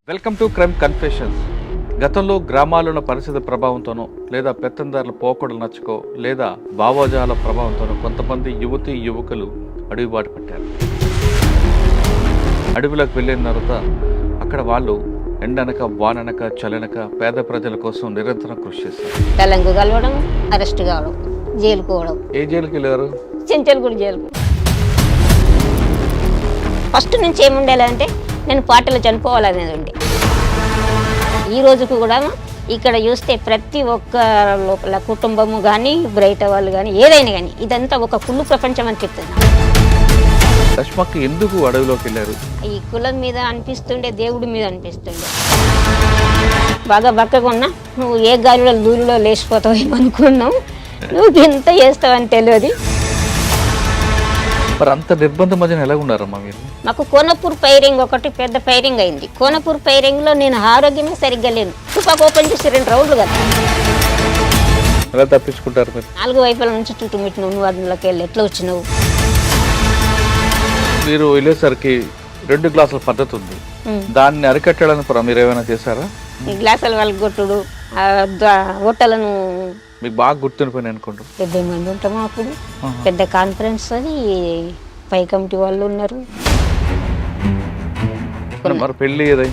Welcome to crime confessions. గతంలో గ్రామాల్లోని పరిస్థితి ప్రభావంతోనో లేదా పెత్తందారుల పోకడలు నచ్చుకో లేదా భావోజాల ప్రభావంతోనో కొంతమంది యువతీ యువకులు అడవిబాటు పట్టారు. అడవిలోకి వెళ్ళిన తర్వాత అక్కడ వాళ్ళు ఎండనక వాననక చలనక పేద ప్రజల కోసం నిరంతరం కృషి చేశారు. తెలంగు కలవడం, అరెస్ట్ కావడం, జైలుకు పోవడం. ఏ జైలుకి వెళ్ళారు? చెంచల్గూడ జైలుకు. ఫస్ట్ నుంచి ఏముండేలంటే నేను పాటలు చనిపోవాలనేది ఉండే. ఈ రోజుకు కూడా ఇక్కడ చూస్తే ప్రతి ఒక్క లోపల కుటుంబము కానీ బయట వాళ్ళు కానీ ఏదైనా కానీ ఇదంతా ఒక కుళ్ళు ప్రపంచం అనిపిస్తుంది. లక్ష్మక్క ఎందుకు అడవిలోకి వెళ్ళారు? ఈ కులం మీద అనిపిస్తుండే, దేవుడి మీద అనిపిస్తుండే. బాగా బక్కగా ఉన్నా నువ్వు ఏ గాలిలో దూరిలో లేచిపోతావు ఏమనుకున్నావు, నువ్వు ఇంత చేస్తావని తెలియదు. మరి అంత నిర్బంధం మధ్యన ఎలా ఉన్నారమ్మా మీరు? మాకు కోనపూర్ ఫైరింగ్ ఒకటి పెద్ద ఫైరింగ్ అయింది. కోనపూర్ ఫైరింగ్లో నేను ఆరోగ్యమే సరిగ్గా లేను. తుపాకు ఓపెన్ చేసి 2 రౌండ్లు కదా. ఎలా తప్పించుకుంటారు మీరు? 4 వైపుల నుంచి చుట్టుముట్టినావు. నువ్వు అందులోకి వెళ్ళి ఎట్లా వచ్చినావు? మీరు వెళ్ళేసరికి 2 గ్లాసుల పద్ధతి ఉంది. దాన్ని అరికట్టడానికి మీరు ఏమైనా చేశారా? ఈ గ్లాసుల వాళ్ళకి కొట్టుడు, హోటలను మీకు బాగా గుర్తుండిపోయినాయి అనుకుంటా. 70 మంది ఉంటాము అప్పుడు. పెద్ద కాన్ఫరెన్స్ అది, పై కమిటీ వాళ్ళు ఉన్నారు. మరి పెళ్ళి ఏదై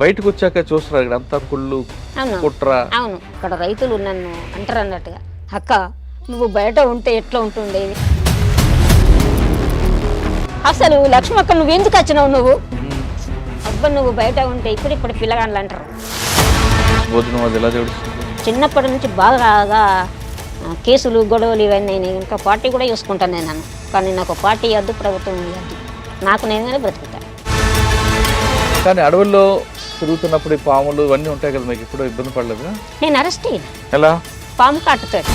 బయటకు వచ్చాక చూస్తున్నారు ఇక్కడ అంతా కుళ్ళు కుట్ర. అవును, అక్కడ రైతులు నన్ను అంటారు అన్నట్టుగా, అక్క నువ్వు బయట ఉంటే ఎట్లా ఉంటుండేది, అసలు లక్ష్మక్క నువ్వు ఎందుకు వచ్చినావు, నువ్వు అబ్బా నువ్వు బయట ఉంటే ఇప్పుడు పిల్లగాళ్ళు అంటారు. చిన్నప్పటి నుంచి బాగా కేసులు గొడవలు ఇవన్నీ నేను ఇంకా పార్టీ కూడా చూసుకుంటాను నేను. కానీ నాకు పార్టీ వద్దు, ప్రభుత్వం వద్దు, నాకు నేనే బ్రతుకుతాను. కానీ అడవుల్లో తిరుగుతున్నప్పుడు ఈ పాములు ఇవన్నీ ఉంటాయి కదా, మీకు ఇప్పుడు ఇబ్బంది పడలేదు? నేను అరెస్ట్ అయ్యాను. ఎలా? పాము కాటుతాడు.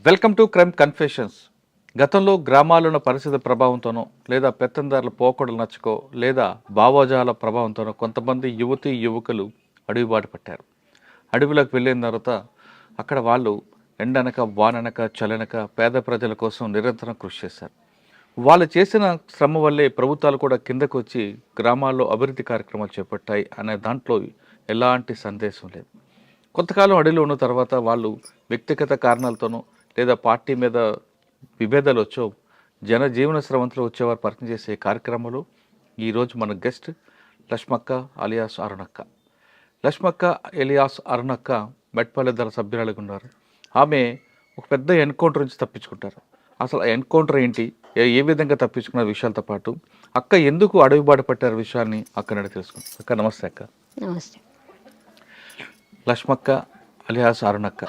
Welcome to crime confessions. గతంలో గ్రామాల్లోని పరిస్థితి ప్రభావంతోనో లేదా పెత్తందారుల పోకడలు నచ్చుకో లేదా భావోజాల ప్రభావంతోనో కొంతమంది యువతీ యువకులు అడవిబాటు పట్టారు. అడవిలోకి వెళ్ళిన తర్వాత అక్కడ వాళ్ళు ఎండనక వాననక చలనక పేద ప్రజల కోసం నిరంతరం కృషి చేశారు. వాళ్ళు చేసిన శ్రమ వల్లే ప్రభుత్వాలు కూడా కిందకు వచ్చి గ్రామాల్లో అభివృద్ధి కార్యక్రమాలు చేపట్టాయి అనే దాంట్లో ఎలాంటి సందేశం లేదు. కొంతకాలం అడవిలో ఉన్న తర్వాత వాళ్ళు వ్యక్తిగత కారణాలతోనో లేదా పార్టీ మీద విభేదాలు వచ్చో జనజీవన స్రవంతిలో వచ్చేవారు పరిచయం చేసే కార్యక్రమాలు. ఈరోజు మన గెస్ట్ లక్ష్మక్క అలియాస్ అరుణక్క. లక్ష్మక్క ఎలియాస్ అరుణక్క మెట్పల్లి దళ సభ్యురాలుగా ఉన్నారు. ఆమె ఒక పెద్ద ఎన్కౌంటర్ నుంచి తప్పించుకుంటారు. అసలు ఆ ఎన్కౌంటర్ ఏంటి, ఏ విధంగా తప్పించుకున్న విషయాలతో పాటు అక్క ఎందుకు అడవి బాట పట్టారు విషయాన్ని అక్కడ తెలుసుకుంటాం. అక్క నమస్తే. అక్క నమస్తే. లక్ష్మక్క అలియాస్ అరుణక్క,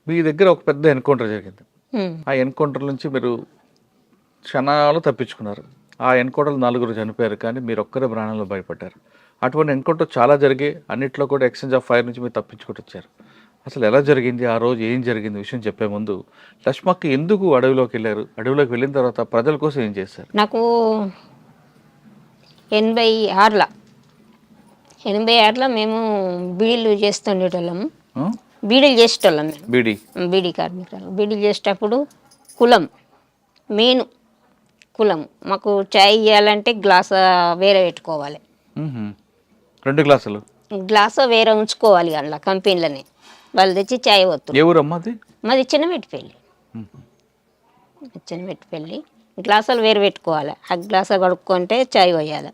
మీ దగ్గర ఒక పెద్ద ఎన్కౌంటర్ జరిగింది. ఆ ఎన్కౌంటర్ నుంచి మీరు క్షణాలు తప్పించుకున్నారు. ఆ ఎన్కౌంటర్లో 4 చనిపోయారు, కానీ మీరు ఒక్కరే ప్రాణంలో భయపడ్డారు. అటువంటి ఎన్కౌంటర్ చాలా జరిగాయి. అన్నింటిలో కూడా ఎక్స్చేంజ్ ఆఫ్ ఫైర్ నుంచి మీరు తప్పించుకుంటూ వచ్చారు. అసలు ఎలా జరిగింది, ఆ రోజు ఏం జరిగింది విషయం చెప్పే ముందు లక్ష్మక్క ఎందుకు అడవిలోకి వెళ్ళారు, అడవిలోకి వెళ్ళిన తర్వాత ప్రజల కోసం ఏం చేశారు? నాకు 86లో మేము బీడీలు చేస్తుండేటోళ్ళము. బీడీలు చేసేటోళ్ళం మేము. బీడీ కార్మికులు. బీడీలు చేసేటప్పుడు కులం మెయిన్ కులం. మాకు చాయ్ ఇవ్వాలంటే గ్లాస్ వేరే పెట్టుకోవాలి. 2 గ్లాసులు గ్లాస్ వేరే ఉంచుకోవాలి అందులో కంపెనీలని. వాళ్ళు తెచ్చి చాయ్ వస్తుంది. ఏ ఊరమ్మా అది? మాది చిన్నమెట్టిపల్లి. చిన్నమెట్టిపల్లి. గ్లాసులు వేరు పెట్టుకోవాలి. ఆ గ్లాసు కడుక్కుంటే చాయ్ పోయాలి.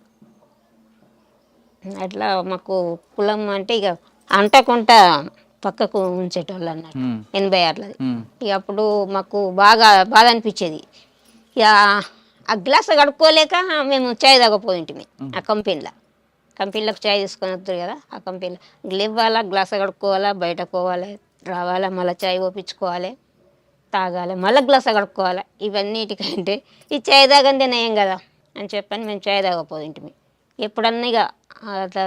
అట్లా మాకు కులం అంటే ఇక అంటకుంటా పక్కకు ఉంచేటోళ్ళు అన్నట్టు 86లోది. ఇక అప్పుడు మాకు బాగా బాధ అనిపించేది. ఇక ఆ గ్లాస్ కడుక్కోలేక మేము చాయ్ తాగపోయింటిమి. ఆ కంపెనీలకు చాయ్ తీసుకొని వస్తారు కదా, ఆ కంపెనీలో లేవాలా, గ్లాస్ కడుక్కోవాలా, బయట పోవాలి, రావాలా, మళ్ళీ చాయ్ పోపించుకోవాలి, తాగాలి, మళ్ళీ గ్లాస్ కడుక్కోవాలి. ఇవన్నిటికంటే ఈ చాయ్ తాగందే నయం కదా అని చెప్పని మేము చాయ్ తాగపోయింటిమి. ఎప్పుడన్నా ఇక అట్లా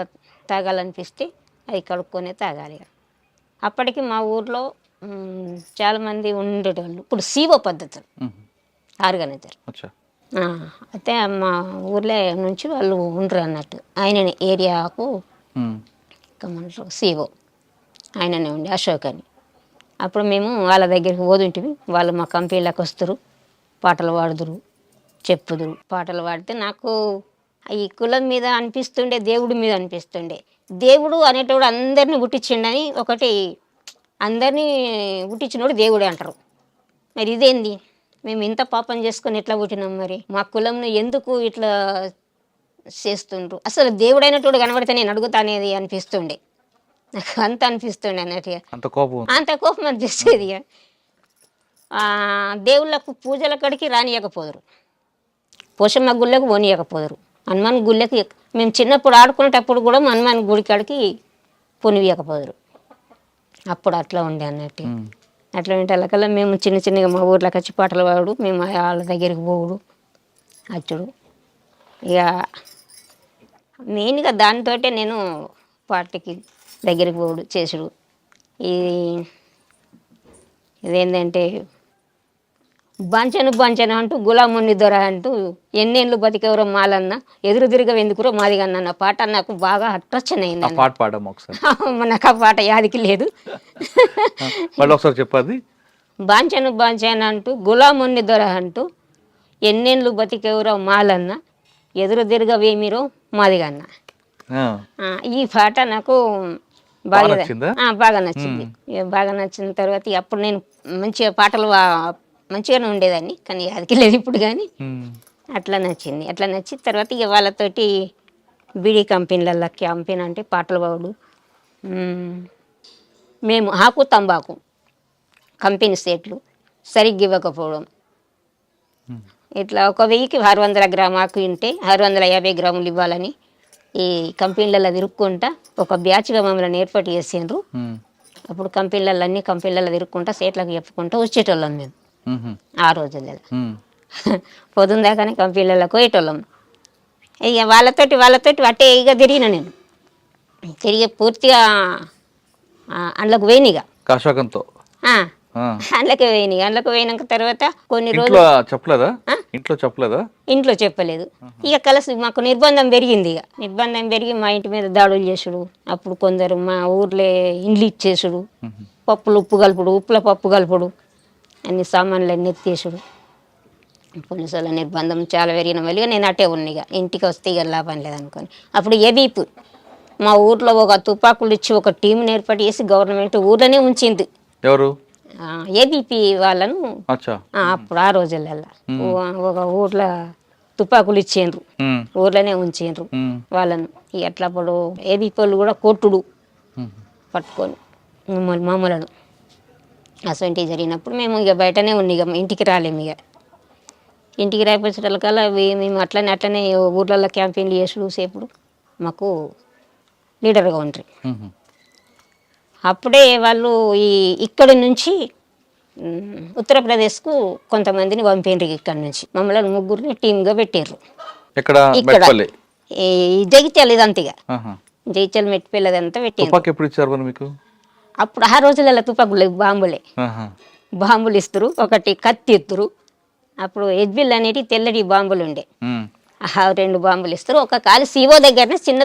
తాగాలనిపిస్తే అవి కడుక్కొనే తాగాలి. అప్పటికి మా ఊర్లో చాలామంది ఉండేటోళ్ళు. ఇప్పుడు సీఓ పద్ధతులు ఆర్గనైజర్. అయితే మా ఊర్లో నుంచి వాళ్ళు ఉండరు అన్నట్టు. ఆయన ఏరియాకు తీసుకోమంటారు సిఓ ఆయననే ఉండి అశోక్ అని. అప్పుడు మేము వాళ్ళ దగ్గరికి పోతుంటివి, వాళ్ళు మా కంపెనీలకు వస్తారు, పాటలు పాడుదురు, చెప్పుదురు. పాటలు పాడితే నాకు ఈ కులం మీద అనిపిస్తుండే, దేవుడి మీద అనిపిస్తుండే. దేవుడు అనేటోడు అందరినీ పుట్టించిండని ఒకటి, అందరినీ పుట్టించినోడు దేవుడే అంటారు. మరి ఇదేంది, మేము ఇంత పాపం చేసుకొని ఎట్లా పుట్టినాం, మరి మా కులంను ఎందుకు ఇట్లా చేస్తుండ్రు, అసలు దేవుడైనటోడు కనబడితే నేను అడుగుతా అనేది అనిపిస్తుండే నాకు. అంత అనిపిస్తుండే అన్నట్టుగా, అంత కోపం అనిపిస్తుంది. దేవుళ్ళకు పూజల కాడికి రానియకపోదురు, పోషమ్మ గుళ్ళకు పోనీయకపోదురు, హనుమాన్ గుళ్ళకి మేము చిన్నప్పుడు ఆడుకునేటప్పుడు కూడా హనుమాన్ గుడి కాడికి పోనియకపోదురు. అప్పుడు అట్లా ఉండే అన్నట్టు. అట్లా ఉంటే వాళ్ళకల్లా మేము చిన్న చిన్నగా మా ఊర్లోకి వచ్చి పాటలు పాడు, మేము వాళ్ళ దగ్గరికి పోవుడు వచ్చుడు. ఇక మెయిన్గా దానితోటే నేను పార్టీకి దగ్గరికి పోవుడు చేసుడు. ఇదేంటంటే బంచను అంటూ గులాముని దొర అంటూ ఎన్నేళ్ళు బతికెవరో మాలన్న ఎదురు తిరగ ఎందుకురో మాదిగన్న అన్న పాట నాకు బాగా అట్రాక్షన్ అయింది. నాకు ఆ పాట యాదికి లేదు. చెప్పది. బాంచను అంటూ గులాముని దొర అంటూ ఎన్నేళ్ళు బతికెవరో మాలన్న ఎదురు తిరగవేమిరో మాదిగన్న. ఈ పాట నాకు బాగా నచ్చింది. బాగా నచ్చిన తర్వాత అప్పుడు నేను మంచిగా పాటలు మంచిగానే ఉండేదాన్ని, కానీ అది లేదు ఇప్పుడు. కానీ అట్లా నచ్చింది. అట్లా నచ్చిన తర్వాత ఇక వాళ్ళతోటి బీడీ కంపెనీలలో క్యాంపెయిన్ అంటే పాటలు పాడు. మేము ఆకు తంబాకు కంపెనీ సేట్లు సరిగ్గా ఇవ్వకపోవడం, ఇట్లా 1000కి 600 గ్రాములు ఆకు ఉంటే 650 గ్రాములు ఇవ్వాలని ఈ కంపెనీలలో తిరుక్కుంటా ఒక బ్యాచ్గా మమ్మల్ని ఏర్పాటు చేసిండ్రు. అప్పుడు అన్ని కంపెనీలలో తిరుక్కుంటా సేట్లకు చెప్పుకుంటూ వచ్చేటోళ్ళం మేము. ఆ రోజులలో పొద్దున్న దాకానే కంపెనీలకు పోయేటోళ్ళం. ఇక వాళ్ళతోటి అట్టే ఇక తిరిగిన నేను, తిరిగి పూర్తిగా అందులోకి పోయినగా కాశకంతో అందులోకి పోయినాయి. అందులోకి పోయినాక తర్వాత కొన్ని రోజులు ఇంట్లో చెప్పలేదు. ఇక కలిసి మాకు నిర్బంధం పెరిగింది. ఇక నిర్బంధం పెరిగి మా ఇంటి మీద దాడులు చేసుడు, అప్పుడు కొందరు మా ఊర్లే ఇండ్లు ఇచ్చేసుడు, పప్పులు ఉప్పు కలుపుడు, ఉప్పుల పప్పు కలుపుడు, అన్ని సామాన్లు అన్నీ ఎత్తేసుడు. పోలీసుల నిర్బంధం చాలా పెరిగిన వల్ల నేను అట్టే ఉన్నిగా, ఇంటికి వస్తే ఇక లాభం లేదనుకొని అప్పుడు ఏబీపు మా ఊర్లో ఒక తుపాకులు ఇచ్చి ఒక టీంని ఏర్పాటు చేసి గవర్నమెంట్ ఊర్లోనే ఉంచింది. ఎవరు? ఏబీపీ వాళ్ళను. అప్పుడు ఆ రోజులలో ఒక ఊర్లో తుపాకులు ఇచ్చిండ్రు, ఊర్లోనే ఉంచిండ్రు వాళ్ళను. అట్లప్పుడు ఏబీపీ వాళ్ళు కూడా కొట్టుడు పట్టుకొని మామూలను అసొంటివి జరిగినప్పుడు మేము ఇక బయటనే ఉన్ని, ఇక ఇంటికి రాలేము. ఇక ఇంటికి రాయిపోయేటకల్లా మేము అట్లనే ఊర్లలో క్యాంపెయిన్లు చేసుడు సేపుడు మాకు లీడర్గా ఉంటారు. అప్పుడే వాళ్ళు ఇక్కడి నుంచి ఉత్తరప్రదేశ్కు కొంతమందిని పంపిండ్రు. ఇక్కడ నుంచి మమ్మల్ని 3 టీమ్గా పెట్టారు. ఇక్కడ ఈ జగిత్యాల ఇదంతగా జగిత్యాల మెట్టిపల్లెదంతా పెట్టారు. అప్పుడు ఆ రోజులలో తుపాకులు బాంబులు ఇస్తారు, ఒకటి కత్తి ఇస్తారు. అప్పుడు ఎజ్బిల్ అనేటి తెల్లటి బాంబులు ఉండే, 2 బాంబులు ఇస్తారు. ఒక కాలి సిఓ దగ్గరనే చిన్న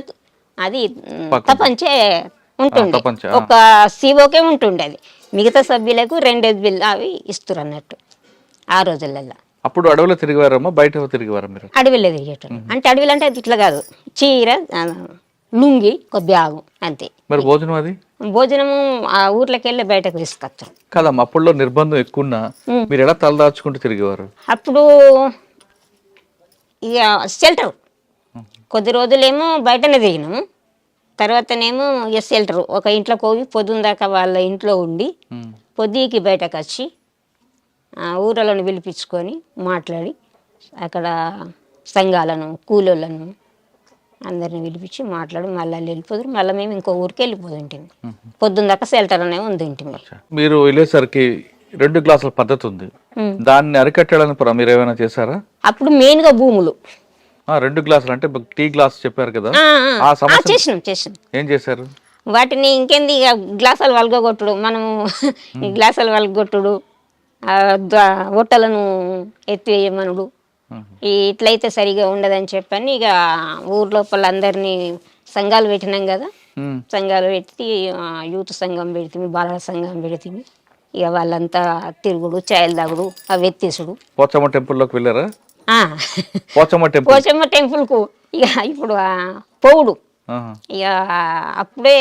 అది తపంచే ఉంటుండే, ఒక సిఓకే ఉంటుండే. అది మిగతా సభ్యులకు 2 ఎజ్బిల్ అవి ఇస్తారు అన్నట్టు ఆ రోజులలో. అప్పుడు అడవిలో తిరిగివారమ్మా, బయట తిరిగివారా మీరు? అడవిలో తిరిగేటం అంటే అడవిలో అంటే ఇట్లా కాదు, చీర లుంగి ఒక బ్యాగు అంతే. మరి భోజనం? అది భోజనము ఆ ఊర్లోకి వెళ్ళి బయటకు తీసుకొచ్చారు కదమ్మా. అప్పుడులో నిర్బంధం ఎక్కువ, మీరు ఎలా తలదాచుకుంటూ తిరిగేవారు? అప్పుడు ఇక షెల్టర్ కొద్ది రోజులేమో బయటనే తిరిగినాము, తర్వాతనేమో ఇక షెల్టర్ ఒక ఇంట్లో పోయి పొద్దున్న దాకా వాళ్ళ ఇంట్లో ఉండి పొద్దుకి బయటకు వచ్చి ఊరలను పిలిపించుకొని మాట్లాడి అక్కడ సంఘాలను కూలోళ్ళను అందరిని పిలిపించి మాట్లాడి మళ్ళీ వెళ్ళిపోతారు. మళ్ళీ మేము ఇంకో ఊరికి వెళ్ళిపోతుంటాం. పొద్దున్న దాకా షెల్టర్ అనే ఉంది ఇంటి. మీరు వెళ్ళేసరికి 2 గ్లాసుల పద్ధతి ఉంది, దాన్ని అరికట్టడానికి మీరు ఏమైనా చేశారా? అప్పుడు మెయిన్ గా భూములు 2 గ్లాసులు అంటే టీ గ్లాస్ చెప్పారు కదా, చేసినాం. ఏం చేశారు? వాటిని ఇంకేంది ఇక గ్లాసులు వలగొట్టుడు, మనము గ్లాసులు వలగొట్టుడు, ఒట్టలను ఎత్తివేయమనుడు, ఇట్లయితే సరిగా ఉండదని చెప్పని ఇక ఊరు లోపల అందరినీ సంఘాలు పెట్టినాం కదా, సంఘాలు పెట్టి యూత్ సంఘం పెడితే బాలల సంఘం పెడితే ఇక వాళ్ళంతా తిరుగుడు చాయలు తాగుడు అవి ఎత్తేసుడు. పోచమ్మ టెంపుల్లోకి వెళ్ళారా? పోచమ్మ టెంపుల్, పోచమ్మ టెంపుల్కు ఇక ఇప్పుడు పోవుడు ఇక అప్పుడే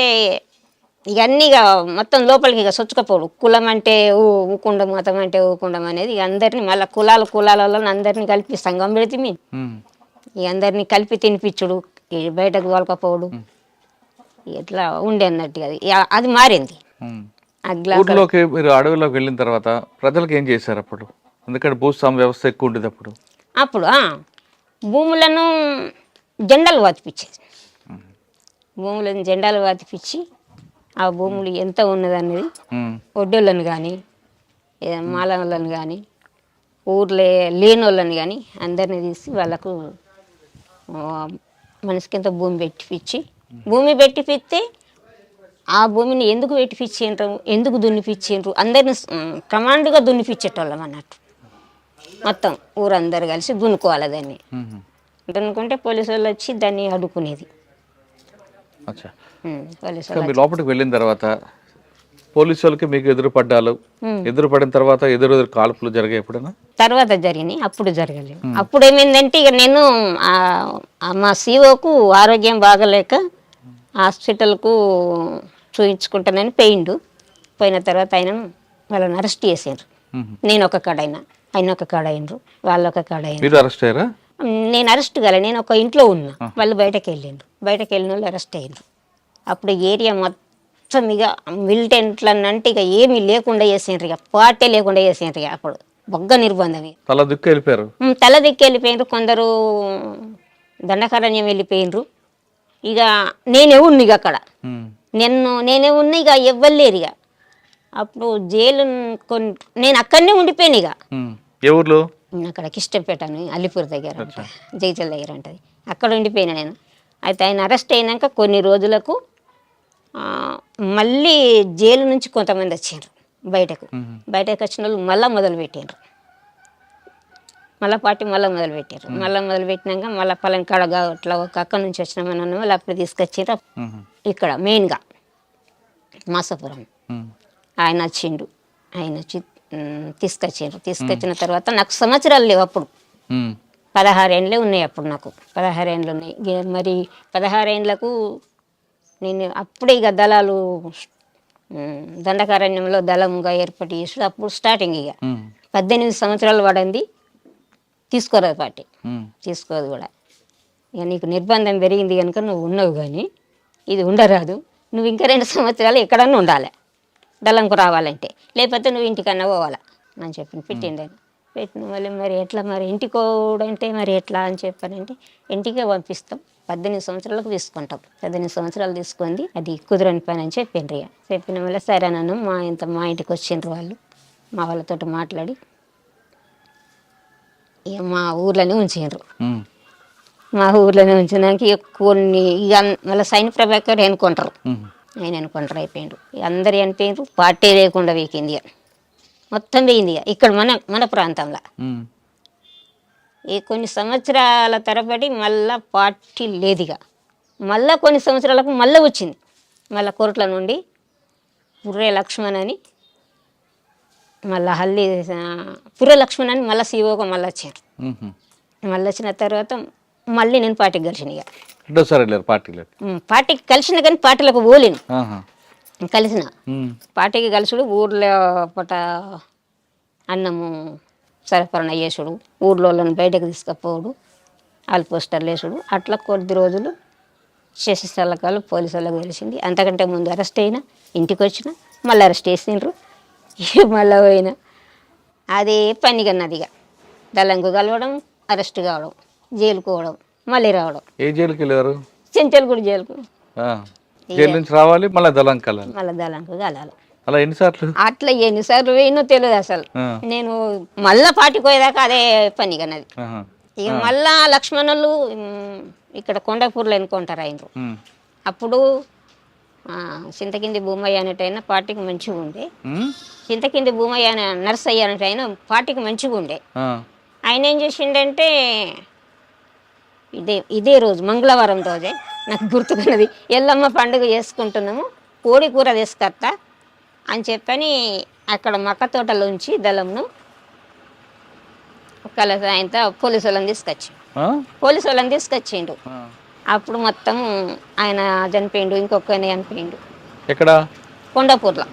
ఇక అన్నీ ఇక మొత్తం లోపలికి ఇక సొచ్చుకపోడు. కులం అంటే ఊకుండం, మతం అంటే ఊకుండం అనేది ఇక అందరినీ మళ్ళీ కులాలలో అందరినీ కలిపి సంఘం పెడితే ఇక అందరినీ కలిపి తినిపించుడు, బయటకు తోలకపోవడు ఇట్లా ఉండే అన్నట్టు. అది అది మారింది. ఊర్లోకి మీరు అడవిలోకి వెళ్ళిన తర్వాత ప్రజలకు ఏం చేశారు అప్పుడు? ఎందుకంటే భూస్వామ్య వ్యవస్థ ఎక్కువ ఉండేది అప్పుడు. అప్పుడు భూములను జెండాలు వాతిపించేది. భూములను జెండాలు వాతిపించి ఆ భూములు ఎంత ఉన్నదనేది ఒడ్డోళ్ళని కానీ మాలలను కానీ ఊర్లే లేని వాళ్ళని కానీ అందరినీ తీసి వాళ్ళకు మనిషికి ఎంత భూమి పెట్టిపిచ్చి, భూమి పెట్టిపిస్తే ఆ భూమిని ఎందుకు పెట్టిపిచ్చిండ్రు, ఎందుకు దున్నిపిచ్చిండ్రు అందరిని కమాండ్గా దున్నిపించేటోళ్ళం అన్నట్టు. మొత్తం ఊరందరు కలిసి దున్నుకోవాలి దాన్ని. దున్నుకుంటే పోలీసు వాళ్ళు వచ్చి దాన్ని అడ్డుకునేది. మీరు లోపలికి వెళ్ళిన తర్వాత పోలీసు వాళ్ళకి మీకు ఎదురుపడిన తర్వాత ఎదురు కాల్పులు జరిగాయి ఎప్పుడైనా? తర్వాత జరిగినాయి, అప్పుడు జరగలేదు. అప్పుడు ఏమైందంటే ఇక నేను మా సీఓకు ఆరోగ్యం బాగలేక హాస్పిటల్కు చూయించుకుంటానని పోయిన తర్వాత ఆయన వాళ్ళని అరెస్ట్ చేసారు. నేను ఒక కాడైనా, ఆయన ఒక కాడ అయినరు, వాళ్ళు ఒక కాడ అయినారు. అరెస్ట్ అయ్యారా? నేను అరెస్ట్ కాలే, నేను ఒక ఇంట్లో ఉన్నా, వాళ్ళు బయటకు వెళ్ళిండ్రు. బయటకు వెళ్ళిన వాళ్ళు అరెస్ట్ అయ్యిండ్రు. అప్పుడు ఏరియా మొత్తం ఇక మిలిటెంట్లు అంటే ఇక ఏమీ లేకుండా చేసిండ్రు, ఇక పార్టీ లేకుండా చేసిండ్రు. ఇక అప్పుడు బొగ్గ నిర్బంధం. తల దిక్కు వెళ్ళిపోయినరు. కొందరు దండకారణ్యం వెళ్ళిపోయినరు. ఇక నేనే ఉన్నా ఇక అక్కడ, నేనే ఉన్నా, ఇక ఎవ్వలేరు. ఇక అప్పుడు జైలు నేను అక్కడనే ఉండిపోయాను. ఇక ఏ ఊర్లో? అక్కడ కిష్టంపేట అని అల్లిపూర్ దగ్గర జైచల్ దగ్గర ఉంటుంది, అక్కడ ఉండిపోయినా నేను. అయితే ఆయన అరెస్ట్ అయినాక కొన్ని రోజులకు మళ్ళీ జైలు నుంచి కొంతమంది వచ్చారు బయటకు వచ్చిన వాళ్ళు మళ్ళీ మొదలుపెట్టారు. పార్టీ మొదలుపెట్టినాక మళ్ళీ పలంకాడ అట్లా ఒక అక్క నుంచి వచ్చినామని వాళ్ళు అప్పుడు తీసుకొచ్చారు. ఇక్కడ మెయిన్గా మాసాపురం ఆయన వచ్చిండు. ఆయన వచ్చి తీసుకొచ్చిన తర్వాత నాకు సంవత్సరాలు లేవు. అప్పుడు 16 ఏండ్లే ఉన్నాయి. అప్పుడు నాకు 16 ఏండ్లు ఉన్నాయి. మరి 16 ఏండ్లకు నేను అప్పుడే ఇక దళాలు దండకారణ్యంలో దళంగా ఏర్పాటు చేసి అప్పుడు స్టార్టింగ్ ఇక 18 సంవత్సరాలు పడింది. తీసుకోరాదు పార్టీ, తీసుకోదు కూడా. ఇక నీకు నిర్బంధం పెరిగింది కనుక నువ్వు ఉన్నావు, కానీ ఇది ఉండరాదు, నువ్వు ఇంకా 2 సంవత్సరాలు ఎక్కడన్నా ఉండాలి దళంకు రావాలంటే, లేకపోతే నువ్వు ఇంటికన్నా పోవాలా అని చెప్పి పెట్టిండు ఆయన. పెట్టిన వాళ్ళు మరి ఎట్లా, మరి ఇంటికోడంటే మరి ఎట్లా అని చెప్పానంటే ఇంటికే పంపిస్తాం, 18 సంవత్సరాలకు తీసుకుంటాం, 18 సంవత్సరాలు తీసుకుంది, అది కుదరని పని అని చెప్పిండ్రు. ఇక చెప్పిన వల్ల సరే నన్ను మా ఇంటికి వచ్చిండ్రు వాళ్ళు, మా వాళ్ళతో మాట్లాడి ఇక మా ఊర్లోనే ఉంచిండ్రు. మా ఊర్లోనే ఉంచినాక ఇక కొన్ని ఇక మళ్ళీ సైన్ ప్రభాకర్ ఎన్నుకుంటారు, ఆయన ఎన్నుకుంటారు అయిపోయిండు. ఇక అందరు చనిపోయిండ్రు, పార్టీ లేకుండా వీకింది, ఇక మొత్తం పోయింది. ఇక ఇక్కడ మన ప్రాంతంలో ఈ కొన్ని సంవత్సరాల తరబడి మళ్ళా పార్టీ లేదు. ఇక మళ్ళీ కొన్ని సంవత్సరాలకు మళ్ళీ వచ్చింది, మళ్ళీ కోర్టుల నుండి పుర్రే లక్ష్మణ్ అని మళ్ళీ పుర్రె లక్ష్మణ్ అని మళ్ళీ సీఓగా మళ్ళీ వచ్చారు. మళ్ళీ వచ్చిన తర్వాత మళ్ళీ నేను పార్టీకి కలిసిన. ఇక పార్టీకి కలిసిన కానీ పార్టీలకు పోలేను, కలిసిన పార్టీకి కలుసుడు ఊర్లో పట అన్నము సరఫరణ చేసుడు, ఊర్లో వాళ్ళని బయటకు తీసుకపోవడు, వాళ్ళు పోస్టర్లు వేసుడు, అట్లా కొద్ది రోజులు శశిస్థలకాలు పోలీసు వాళ్ళకి తెలిసింది. అంతకంటే ముందు అరెస్ట్ అయినా, ఇంటికి వచ్చిన మళ్ళీ అరెస్ట్ చేసిండ్రు, మళ్ళీ పోయినా అదే పని కన్నది. ఇక దళంకు కలవడం, అరెస్ట్ కావడం, జైలుకు పోవడం, మళ్ళీ రావడం. ఏ జైలుకి వెళ్ళారు? చెంచల్గూడ జైలుకు. జైలు నుంచి రావాలి, మళ్ళీ దళంకు కలాలి. అలా ఎన్నిసార్లు పోయినో తెలియదు అసలు. నేను మళ్ళా పార్టీకి పోయేదాకా అదే పని కన్నది. ఇక మళ్ళా లక్ష్మణులు ఇక్కడ కొండపూర్లో ఎన్నుకుంటారు అయినరు. అప్పుడు చింతకింది భూమయ్య అనేటైనా పార్టీకి మంచిగా ఉండే, చింతకింది భూమయ్య నర్సయ్య అనేటైనా పార్టీకి మంచిగా ఉండే. ఆయన ఏం చేసిండంటే ఇదే రోజు మంగళవారం రోజే నాకు గుర్తుకున్నది. ఎల్లమ్మ పండుగ చేసుకుంటున్నాము, కోడి కూర తీసుకొస్తా అని చెప్పని అక్కడ మక్క తోటలోంచి దళంను కలస ఆయనతో పోలీసు వాళ్ళని తీసుకొచ్చిండు. అప్పుడు మొత్తం ఆయన చనిపోయిండు, ఇంకొకరిని చనిపోయిండు ఎక్కడ, కొండాపూర్లో.